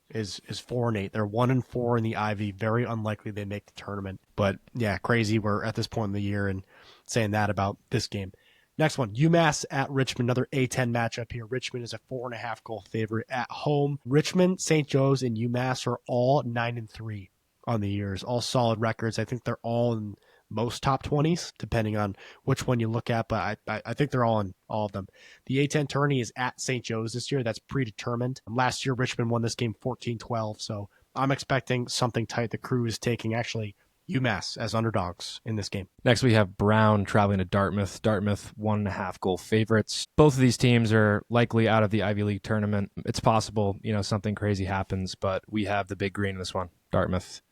is 4-8. They're 1-4 in the Ivy. Very unlikely they make the tournament. But yeah, crazy. We're at this point in the year and saying that about this game. Next one, UMass at Richmond, another A10 matchup here. Richmond is a 4.5 goal favorite at home. Richmond, St. Joe's, and UMass are all 9-3 on the years, all solid records. I think they're all in most top 20s, depending on which one you look at, but I think they're all in all of them. The A10 tourney is at St. Joe's this year. That's predetermined. Last year, Richmond won this game 14-12, so I'm expecting something tight. The Crew is taking actually UMass as underdogs in this game. Next, we have Brown traveling to Dartmouth. Dartmouth 1.5 goal favorites. Both of these teams are likely out of the Ivy League tournament. It's possible, something crazy happens, but we have the big green in this one, Dartmouth.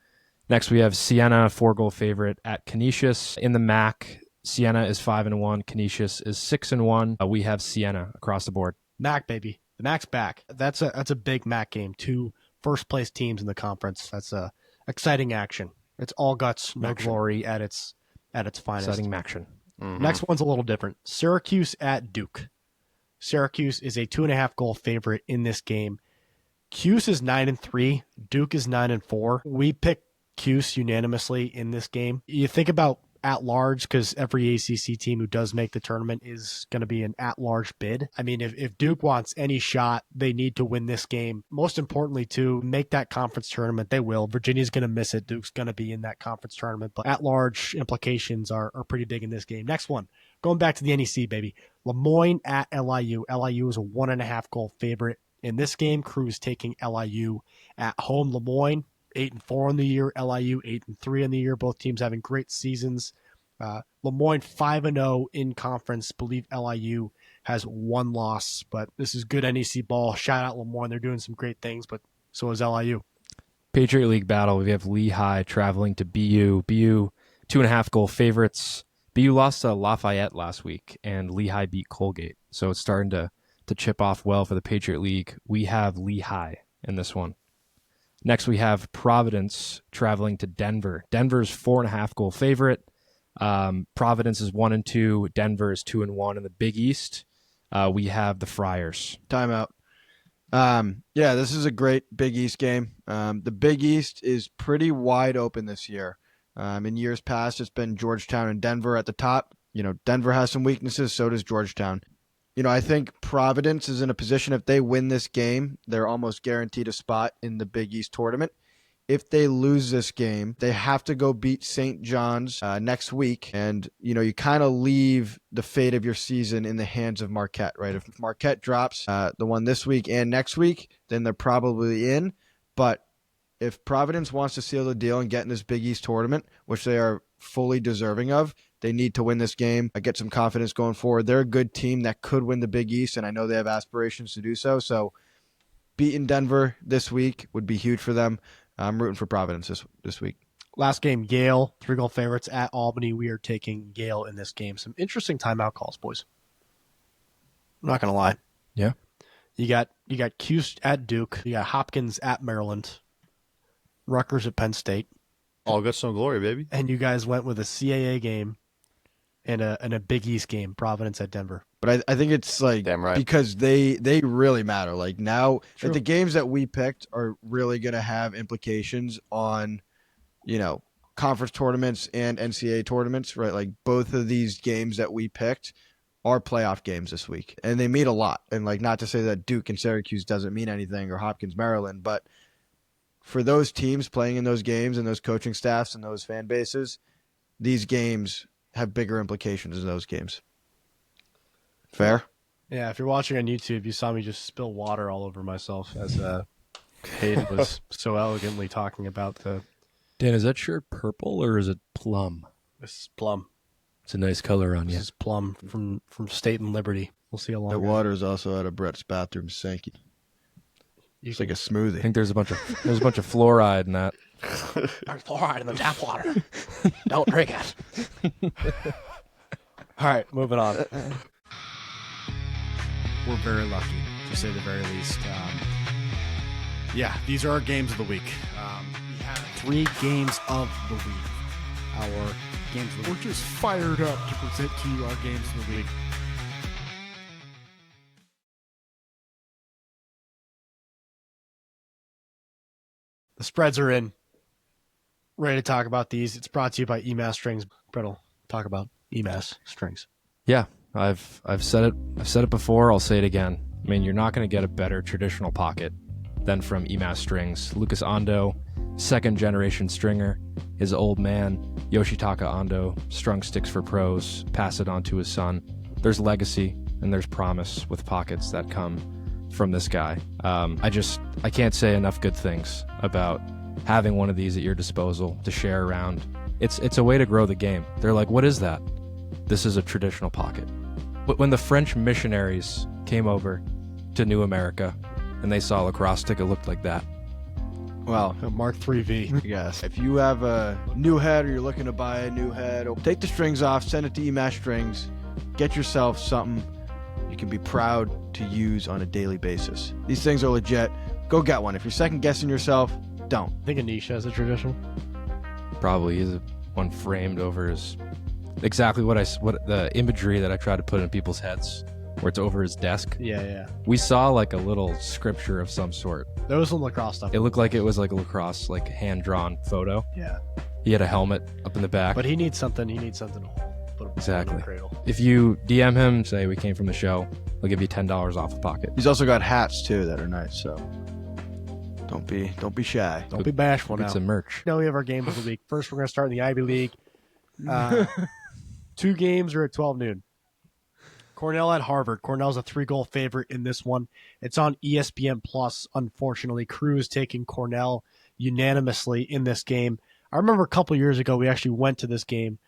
Next, we have Siena, 4-goal favorite at Canisius. In the MAC, Siena is 5-1. Canisius is 6-1. We have Siena across the board. MAC, baby. The MAC's back. That's a big MAC game. 2 first-place teams in the conference. That's exciting action. It's all guts, no glory at its finest. Exciting action. Mm-hmm. Next one's a little different. Syracuse at Duke. Syracuse is a 2.5 goal favorite in this game. Cuse is 9-3. Duke is 9-4. We picked Cuse unanimously in this game. You think about at-large, because every ACC team who does make the tournament is going to be an at-large bid. I mean, if Duke wants any shot, they need to win this game. Most importantly, to make that conference tournament, they will. Virginia's going to miss it. Duke's going to be in that conference tournament, but at-large implications are pretty big in this game. Next one, going back to the NEC, baby. Lemoyne at LIU. LIU is a 1.5 goal favorite in this game. Crew's taking LIU at home. Lemoyne 8-4 on the year. LIU 8-3 on the year. Both teams having great seasons. Lemoyne 5-0 in conference. Believe LIU has 1 loss, but this is good NEC ball. Shout out Lemoyne. They're doing some great things, but so is LIU. Patriot League battle. We have Lehigh traveling to BU. BU 2.5 goal favorites. BU lost to Lafayette last week, and Lehigh beat Colgate. So it's starting to chip off well for the Patriot League. We have Lehigh in this one. Next, we have Providence traveling to Denver. Denver's 4.5 goal favorite. Providence is 1-2. Denver is 2-1 in the Big East. We have the Friars. Timeout. Yeah, this is a great Big East game. The Big East is pretty wide open this year. In years past, it's been Georgetown and Denver at the top. Denver has some weaknesses, so does Georgetown. I think Providence is in a position, if they win this game, they're almost guaranteed a spot in the Big East tournament. If they lose this game, they have to go beat St. John's next week. And, you kind of leave the fate of your season in the hands of Marquette, right? If Marquette drops the one this week and next week, then they're probably in. But if Providence wants to seal the deal and get in this Big East tournament, which they are fully deserving of, they need to win this game. I get some confidence going forward. They're a good team that could win the Big East, and I know they have aspirations to do so. So beating Denver this week would be huge for them. I'm rooting for Providence this week. Last game, Yale, 3-goal favorites at Albany. We are taking Yale in this game. Some interesting timeout calls, boys. I'm not going to lie. Yeah. You got Cuse at Duke. You got Hopkins at Maryland. Rutgers at Penn State. All guts, no glory, baby. And you guys went with a CAA game and a Big East game, Providence at Denver. But I think it's like Damn right. because they really matter. Like now, True. the games that we picked are really going to have implications on, conference tournaments and NCAA tournaments, right? Like both of these games that we picked are playoff games this week, and they mean a lot. And like, not to say that Duke and Syracuse doesn't mean anything, or Hopkins, Maryland, but for those teams playing in those games and those coaching staffs and those fan bases, these games have bigger implications in those games. Fair? Yeah, if you're watching on YouTube, you saw me just spill water all over myself as Hayden was so elegantly talking about Dan, is that shirt purple or is it plum? this is Plum. It's a nice color on This you. is Plum from State and Liberty. We'll see how long. That water is also out of Brett's bathroom sink. It's like a I smoothie. think there's a bunch of fluoride in that. There's fluoride in the tap water. Don't drink it. All right, moving on. We're very lucky, to say the very least. Yeah, these are our games of the week. We have 3 games of the week. Our games of the week. We're just fired up to present to you our games of the week. The spreads are in. Ready to talk about these. It's brought to you by EMAS Strings. Brett will talk about EMAS Strings. Yeah, I've said it. I've said it before. I'll say it again. I mean, you're not going to get a better traditional pocket than from EMAS Strings. Lucas Ando, second generation stringer. His old man, Yoshitaka Ando, strung sticks for pros, pass it on to his son. There's legacy and there's promise with pockets that come from this guy. I can't say enough good things about having one of these at your disposal to share around. It's a way to grow the game. They're like, what is that? This is a traditional pocket. But when the French missionaries came over to New America and they saw a lacrosse stick, it looked like that. Well, Mark 3V. yes. If you have a new head or you're looking to buy a new head, take the strings off, send it to EMAS Strings, get yourself something you can be proud to use on a daily basis. These things are legit. Go get one. If you're second guessing yourself, don't. I think Anish has a traditional. Probably is one framed over his exactly what the imagery that I try to put in people's heads, where it's over his desk. Yeah. We saw like a little scripture of some sort. There was some lacrosse stuff. It looked like it was like a lacrosse, like hand-drawn photo. Yeah. He had a helmet up in the back. But he needs something. He needs something to hold. Put him Exactly. in the cradle. If you DM him, say we came from the show, he'll give you $10 off a pocket. He's also got hats too that are nice, so don't be shy. Don't be bashful Get now. some merch. Now we have our games of the week. First, we're going to start in the Ivy League. 2 games are at 12 noon. Cornell at Harvard. Cornell's a 3-goal favorite in this one. It's on ESPN Plus. Unfortunately, Cruz taking Cornell unanimously in this game. I remember a couple years ago we actually went to this game.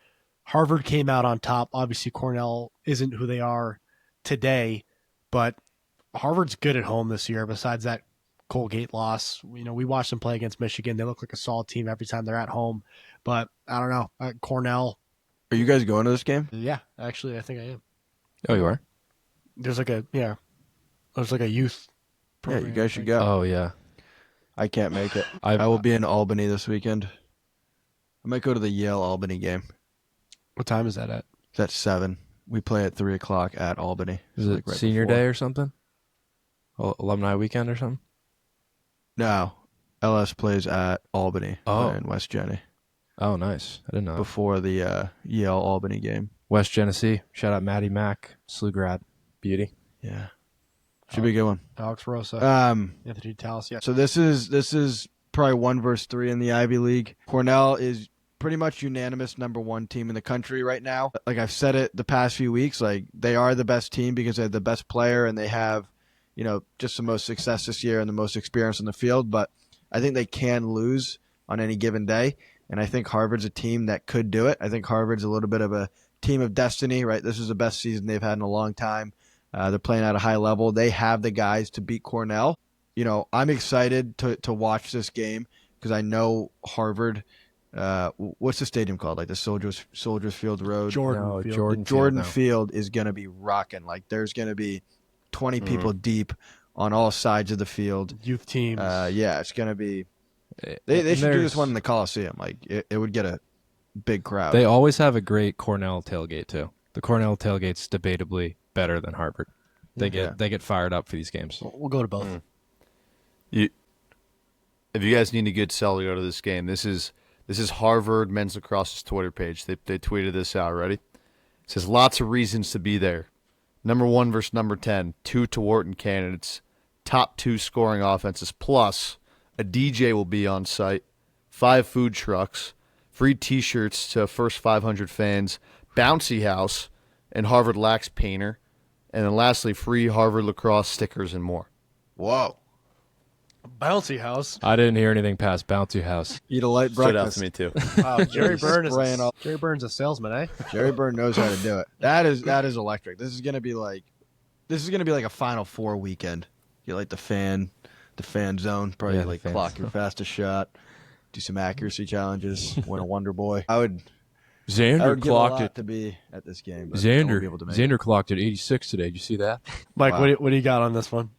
Harvard came out on top. Obviously, Cornell isn't who they are today, but Harvard's good at home this year. Besides that Colgate loss, we watched them play against Michigan. They look like a solid team every time they're at home. But I don't know. Cornell. Are you guys going to this game? Yeah, actually, I think I am. Oh, you are? There's like a youth Yeah, program. you guys should go. Oh, yeah. I can't make it. I I will be in Albany this weekend. I might go to the Yale Albany game. What time is that at? It's at 7. We play at 3 o'clock at Albany. Is So, it like, right senior before. day or something? Alumni weekend or something? No. LS plays at Albany in West Jenny Oh, nice. I didn't know. before the Yale Albany game. West Genesee. Shout out Maddie Mack, SLU grad. Beauty. Yeah, should be a good one. Alex Rosa, Anthony Talis. Yeah. So this is probably 1 versus 3 in the Ivy League. Cornell is pretty much unanimous number 1 team in the country right now. Like I've said it the past few weeks, like they are the best team because they have the best player and they have, just the most success this year and the most experience on the field. But I think they can lose on any given day. And I think Harvard's a team that could do it. I think Harvard's a little bit of a team of destiny, right? This is the best season they've had in a long time. They're playing at a high level. They have the guys to beat Cornell. I'm excited to watch this game because I know Harvard. What's the stadium called? Like the Soldiers Field Road. Jordan Field is going to be rocking. Like there's going to be 20 people deep on all sides of the field. Youth teams. Yeah, it's going to be. They should do this one in the Coliseum. Like it would get a big crowd. They always have a great Cornell tailgate too. The Cornell tailgate's debatably better than Harvard. They get fired up for these games. We'll go to both. If you guys need a good sell to go to this game, this is Harvard men's lacrosse's Twitter page. They tweeted this out. Ready? It says lots of reasons to be there. Number 1 versus number 10, 2 to Wharton candidates, top 2 scoring offenses, plus a DJ will be on site, 5 food trucks, free T-shirts to first 500 fans, bouncy house, and Harvard Lax painter, and then lastly, free Harvard lacrosse stickers and more. Whoa. Bouncy house. I didn't hear anything past Bouncy House. Eat a light Stood out breakfast. to me too. Wow, Jerry Spraying Byrne's a salesman, eh? Jerry Byrne knows how to do it. That is electric. This is gonna be like a Final Four weekend. Get like the fan zone, probably like clock your fastest shot, do some accuracy challenges, win a Wonder Boy. I would Xander give a clocked lot it. to be at this game. But I won't be able to make it. Xander clocked at 86 today. Did you see that? Mike, Wow. what do you got on this one?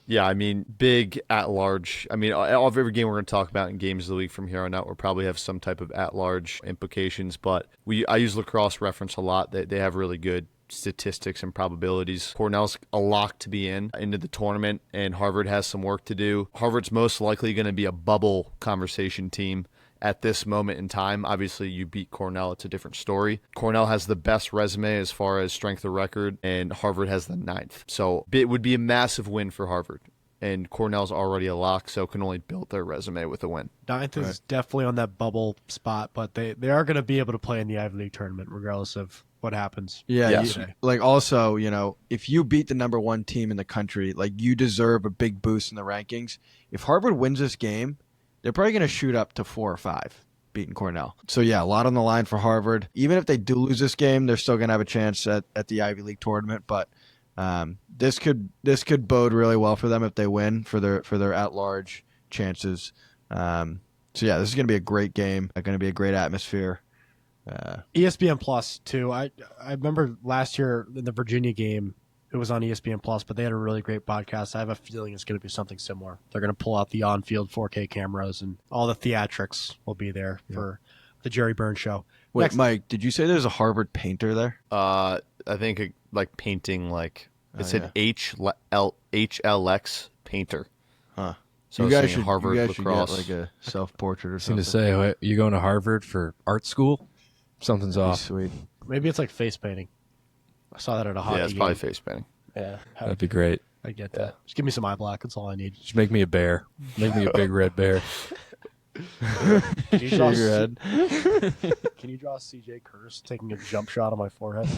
Yeah, I mean, big at-large. I mean, every game we're going to talk about in Games of the Week from here on out will probably have some type of at-large implications, but I use lacrosse reference a lot. They have really good statistics and probabilities. Cornell's a lock to be into the tournament, and Harvard has some work to do. Harvard's most likely going to be a bubble conversation team at this moment in time. Obviously, you beat Cornell, it's a different story. Cornell has the best resume as far as strength of record, and Harvard has the 9th. So it would be a massive win for Harvard. And Cornell's already a lock, so can only build their resume with a win. 9th is definitely on that bubble spot, but they are going to be able to play in the Ivy League tournament regardless of what happens. Yeah, Yes. like also, if you beat the number 1 team in the country, like you deserve a big boost in the rankings. If Harvard wins this game, they're probably going to shoot up to 4 or 5, beating Cornell. So yeah, a lot on the line for Harvard. Even if they do lose this game, they're still going to have a chance at the Ivy League tournament. But this could bode really well for them if they win for their at-large chances. So yeah, this is going to be a great game. Going to be a great atmosphere. ESPN Plus too. I remember last year in the Virginia game, it was on ESPN Plus, but they had a really great podcast. I have a feeling it's going to be something similar. They're going to pull out the on-field 4K cameras and all the theatrics will be there for the Jerry Burns show. Wait, Next. Mike, did you say there's a Harvard painter there? I think like painting, like it said HLX painter. Huh. So you guys saying should Harvard you guys should lacrosse. get like a self-portrait or I was something. going to say, what, you going to Harvard for art school? Something's That'd be off. sweet. Maybe it's like face painting. I saw that at a hockey Yeah, it's game. probably face painting. Yeah, That'd be great. I get that. Just give me some eye black. That's all I need. Just make me a bear. Make me a big red bear. Can you draw, Shave your head. Can you draw CJ Curtis taking a jump shot on my forehead?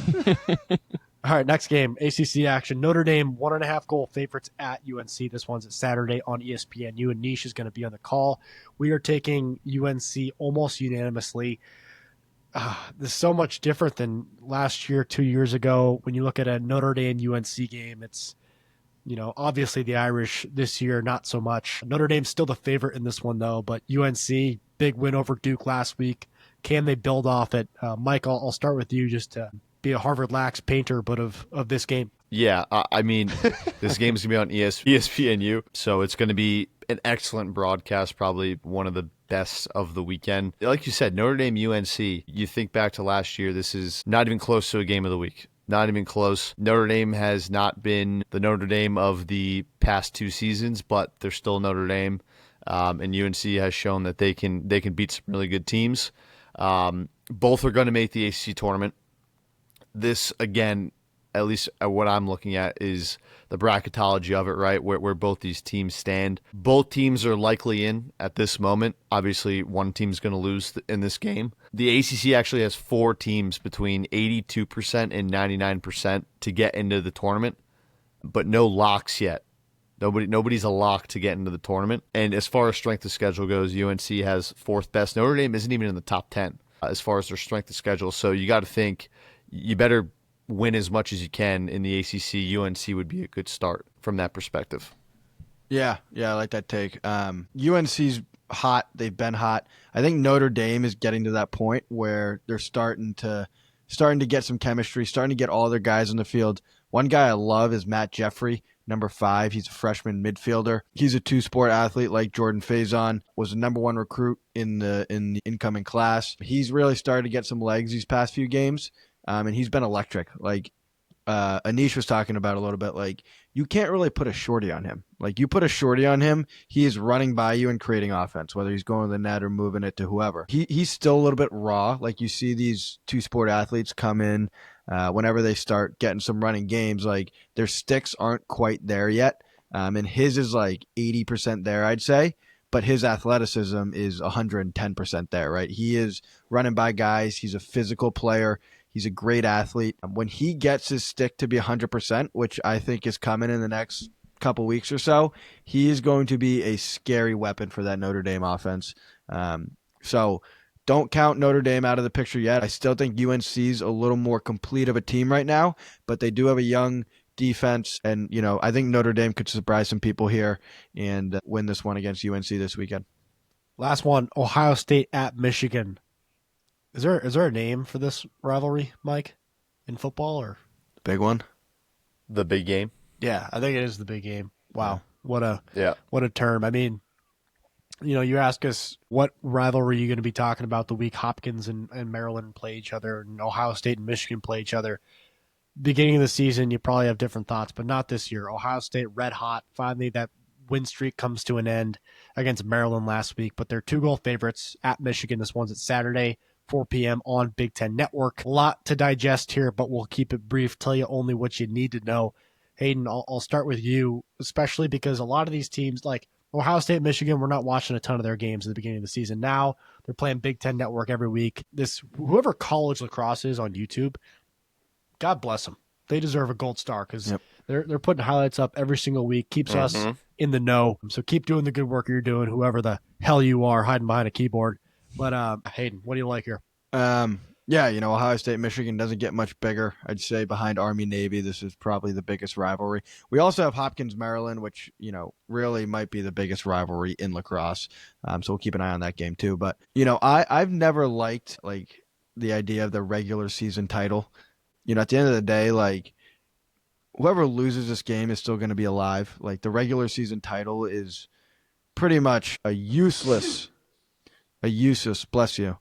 All right, next game, ACC action. Notre Dame 1.5 goal favorites at UNC. This one's at Saturday on ESPN. You and Anish is going to be on the call. We are taking UNC almost unanimously. This is so much different than last year, 2 years ago. When you look at a Notre Dame UNC game, it's, obviously the Irish this year, not so much. Notre Dame's still the favorite in this one, though, but UNC, big win over Duke last week. Can they build off it? Mike, I'll start with you just to be a Harvard Lax painter, but of this game. Yeah, I mean, this game's going to be on ESPNU, so it's going to be an excellent broadcast, probably one of the best of the weekend. Like you said, Notre Dame UNC, you think back to last year, this is not even close to a game of the week. Not even close. Notre Dame has not been the Notre Dame of the past 2 seasons, but they're still Notre Dame, and UNC has shown that they can beat some really good teams. Both are going to make the ACC tournament. This, again, at least what I'm looking at, is the bracketology of it, right? Where both these teams stand. Both teams are likely in at this moment. Obviously, one team's going to lose in this game. The ACC actually has 4 teams between 82% and 99% to get into the tournament, but no locks yet. Nobody's a lock to get into the tournament. And as far as strength of schedule goes, UNC has 4th best. Notre Dame isn't even in the top 10 as far as their strength of schedule. So you got to think you better win as much as you can in the ACC. UNC would be a good start from that perspective. Yeah, I like that take. UNC's hot. They've been hot. I think Notre Dame is getting to that point where they're starting to get some chemistry, starting to get all their guys on the field. One guy I love is Matt Jeffrey, number 5. He's a freshman midfielder. He's a 2-sport athlete like Jordan Faison, was the number 1 recruit in the incoming class. He's really started to get some legs these past few games, and he's been electric. Like Anish was talking about a little bit, like you can't really put a shorty on him. Like you put a shorty on him, he is running by you and creating offense, whether he's going to the net or moving it to whoever. He's still a little bit raw. Like you see these 2-sport athletes come in whenever they start getting some running games, like their sticks aren't quite there yet. And his is like 80% there, I'd say. But his athleticism is 110% there, right? He is running by guys. He's a physical player. He's a great athlete. When he gets his stick to be 100%, which I think is coming in the next couple weeks or so, he is going to be a scary weapon for that Notre Dame offense. So don't count Notre Dame out of the picture yet. I still think UNC's a little more complete of a team right now, but they do have a young defense. And, I think Notre Dame could surprise some people here and win this one against UNC this weekend. Last one, Ohio State at Michigan. Is there a name for this rivalry, Mike, in football, or Big one? The big game? Yeah, I think it is the big game. Wow, what a term. I mean, you ask us what rivalry you're going to be talking about the week Hopkins and Maryland play each other, and Ohio State and Michigan play each other. Beginning of the season, you probably have different thoughts, but not this year. Ohio State red hot. Finally, that win streak comes to an end against Maryland last week, but they're 2-goal favorites at Michigan. This one's at Saturday, 4 p.m. on Big Ten Network. A lot to digest here, but we'll keep it brief, tell you only what you need to know. Hayden, I'll start with you, especially because a lot of these teams, like Ohio State, Michigan, we're not watching a ton of their games at the beginning of the season. Now they're playing Big Ten Network every week. Whoever college lacrosse is on YouTube, God bless them. They deserve a gold star because they're putting highlights up every single week, keeps us in the know. So keep doing the good work you're doing, whoever the hell you are hiding behind a keyboard. But Hayden, what do you like here? Ohio State, Michigan doesn't get much bigger. I'd say behind Army, Navy, this is probably the biggest rivalry. We also have Hopkins, Maryland, which, really might be the biggest rivalry in lacrosse. So we'll keep an eye on that game too. But, I've never liked like the idea of the regular season title. At the end of the day, like whoever loses this game is still going to be alive. Like the regular season title is pretty much a useless, bless you,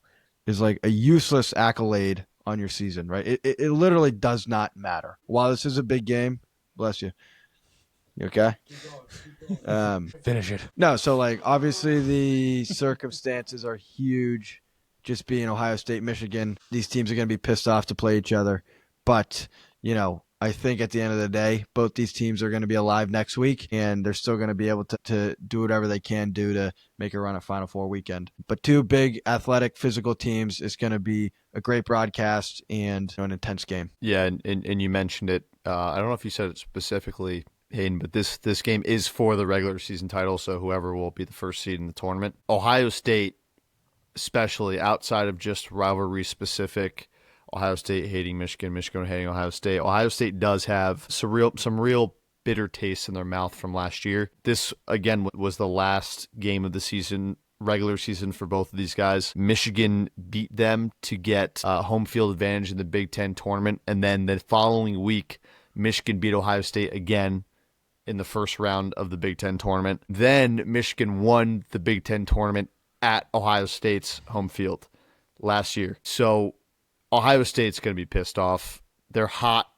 is like a useless accolade on your season, right? It literally does not matter. While this is a big game, bless you. You okay? Keep going. Finish it. No, so like obviously the circumstances are huge. Just being Ohio State, Michigan, these teams are going to be pissed off to play each other. But, I think at the end of the day, both these teams are going to be alive next week, and they're still going to be able to do whatever they can do to make a run at Final Four weekend. But 2 big, athletic, physical teams. It's going to be a great broadcast and an intense game. Yeah, and you mentioned it. I don't know if you said it specifically, Hayden, but this game is for the regular season title, so whoever will be the first seed in the tournament. Ohio State, especially outside of just rivalry specific, Ohio State hating Michigan, Michigan hating Ohio State. Ohio State does have some real bitter taste in their mouth from last year. This, again, was the last game of the season, regular season for both of these guys. Michigan beat them to get home field advantage in the Big Ten tournament, and then the following week, Michigan beat Ohio State again in the first round of the Big Ten tournament. Then Michigan won the Big Ten tournament at Ohio State's home field last year. So Ohio State's going to be pissed off. They're hot.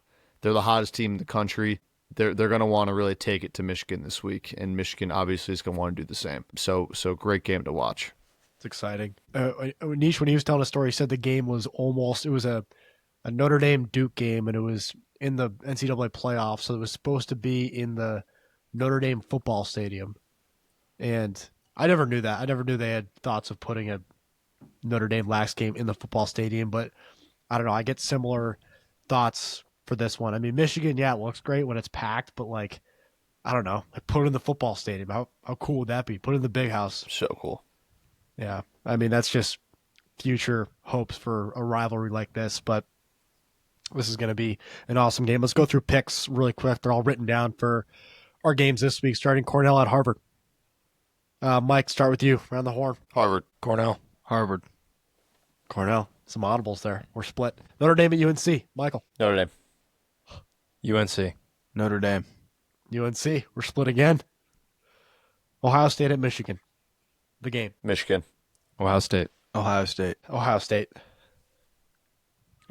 They're the hottest team in the country. They're going to want to really take it to Michigan this week, and Michigan obviously is going to want to do the same. So great game to watch. It's exciting. Anish, when he was telling a story, he said the game was a Notre Dame Duke game, and it was in the NCAA playoffs, so it was supposed to be in the Notre Dame football stadium. And I never knew that. I never knew they had thoughts of putting a Notre Dame Lax game in the football stadium, but I don't know. I get similar thoughts for this one. I mean, Michigan, yeah, it looks great when it's packed, but like, I don't know. Like, put it in the football stadium. How cool would that be? Put it in the big house. So cool. Yeah. I mean, that's just future hopes for a rivalry like this, but this is going to be an awesome game. Let's go through picks really quick. They're all written down for our games this week, starting Cornell at Harvard. Mike, start with you. Around the horn. Harvard. Cornell. Harvard. Cornell. Some audibles there. We're split. Notre Dame at UNC. Michael. Notre Dame. UNC. Notre Dame. UNC. We're split again. Ohio State at Michigan. The game. Michigan. Ohio State. Ohio State. Ohio State.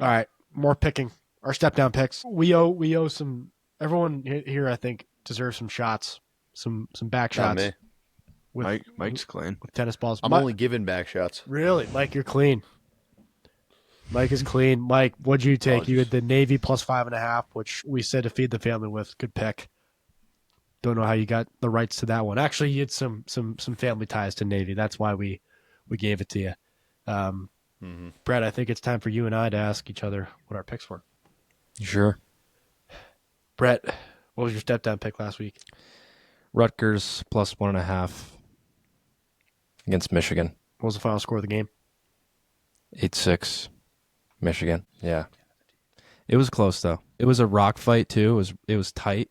All right. More picking. Our step down picks. We owe some. Everyone here, I think, deserves some shots. Some back Not shots. me. With, Mike's clean. with tennis balls. I'm only giving back shots. Really, Mike, you're clean. Mike is clean. Mike, what'd you take? You had the Navy plus 5.5, which we said to feed the family with. Good pick. Don't know how you got the rights to that one. Actually, you had some family ties to Navy. That's why we gave it to you. Brett, I think it's time for you and I to ask each other what our picks were. You sure? Brett, what was your step down pick last week? Rutgers plus 1.5 against Michigan. What was the final score of the game? 8-6. Michigan. Yeah. It was close though. It was a rock fight too. It was tight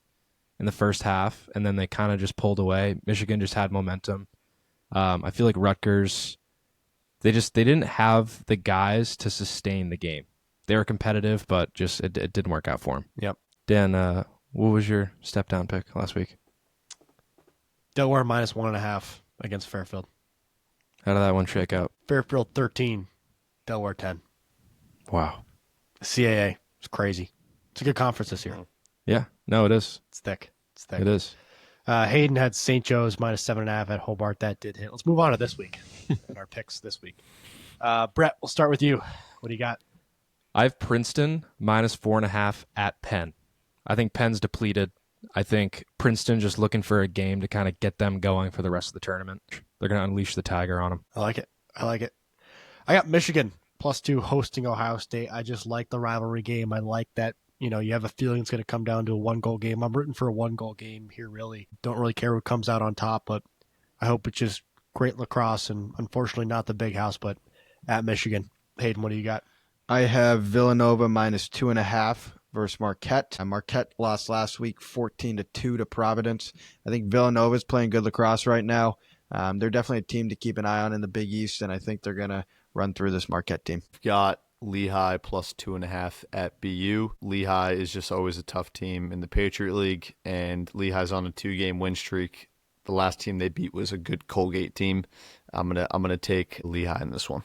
in the first half, and then they kind of just pulled away. Michigan just had momentum. I feel like Rutgers, they didn't have the guys to sustain the game. They were competitive, but just it didn't work out for them. Yep. Dan, what was your step down pick last week? Delaware minus 1.5 against Fairfield. How did that one shake out? Fairfield 13, Delaware 10. Wow. CAA. It's crazy. It's a good conference this year. Yeah. No, it is. It's thick. It's thick. It is. Hayden had St. Joe's minus 7.5 at Hobart. That did hit. Let's move on to this week and our picks this week. Brett, we'll start with you. What do you got? I have Princeton minus 4.5 at Penn. I think Penn's depleted. I think Princeton just looking for a game to kind of get them going for the rest of the tournament. They're going to unleash the tiger on them. I like it. I got Michigan +2 hosting Ohio State. I just like the rivalry game. I like that, you have a feeling it's going to come down to a 1-goal game. I'm rooting for a 1-goal game here, really. Don't really care who comes out on top, but I hope it's just great lacrosse and unfortunately not the big house, but at Michigan. Hayden, what do you got? I have Villanova minus 2.5 versus Marquette. Marquette lost last week 14-2 to Providence. I think Villanova's playing good lacrosse right now. They're definitely a team to keep an eye on in the Big East, and I think they're going to run through this Marquette team. Got Lehigh plus 2.5 at BU. Lehigh is just always a tough team in the Patriot League, and Lehigh's on a 2-game win streak. The last team they beat was a good Colgate team. I'm gonna take Lehigh in this one.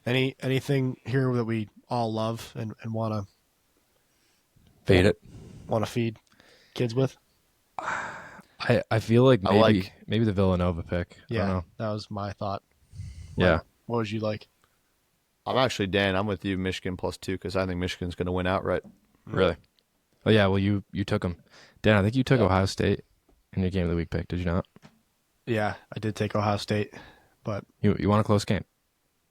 Anything here that we all love and want to Fade it. Want to feed kids with? I feel like maybe the Villanova pick. I don't know. That was my thought. Yeah. What would you like? I'm actually, Dan, I'm with you, Michigan +2, because I think Michigan's going to win outright. Really? Oh, yeah, well, you took them. Dan, I think you took Ohio State in your Game of the Week pick, did you not? Yeah, I did take Ohio State, but... You want a close game?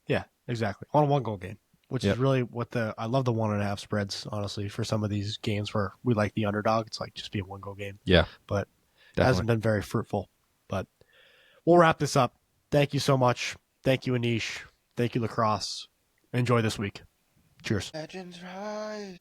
Yeah, exactly. I want a 1-goal game, which is really what I love the 1.5 spreads, honestly, for some of these games where we like the underdog. It's like just be a 1-goal game. Yeah. But Definitely. It hasn't been very fruitful. But we'll wrap this up. Thank you so much. Thank you, Anish. Thank you, Lacrosse. Enjoy this week. Cheers. Legends rise.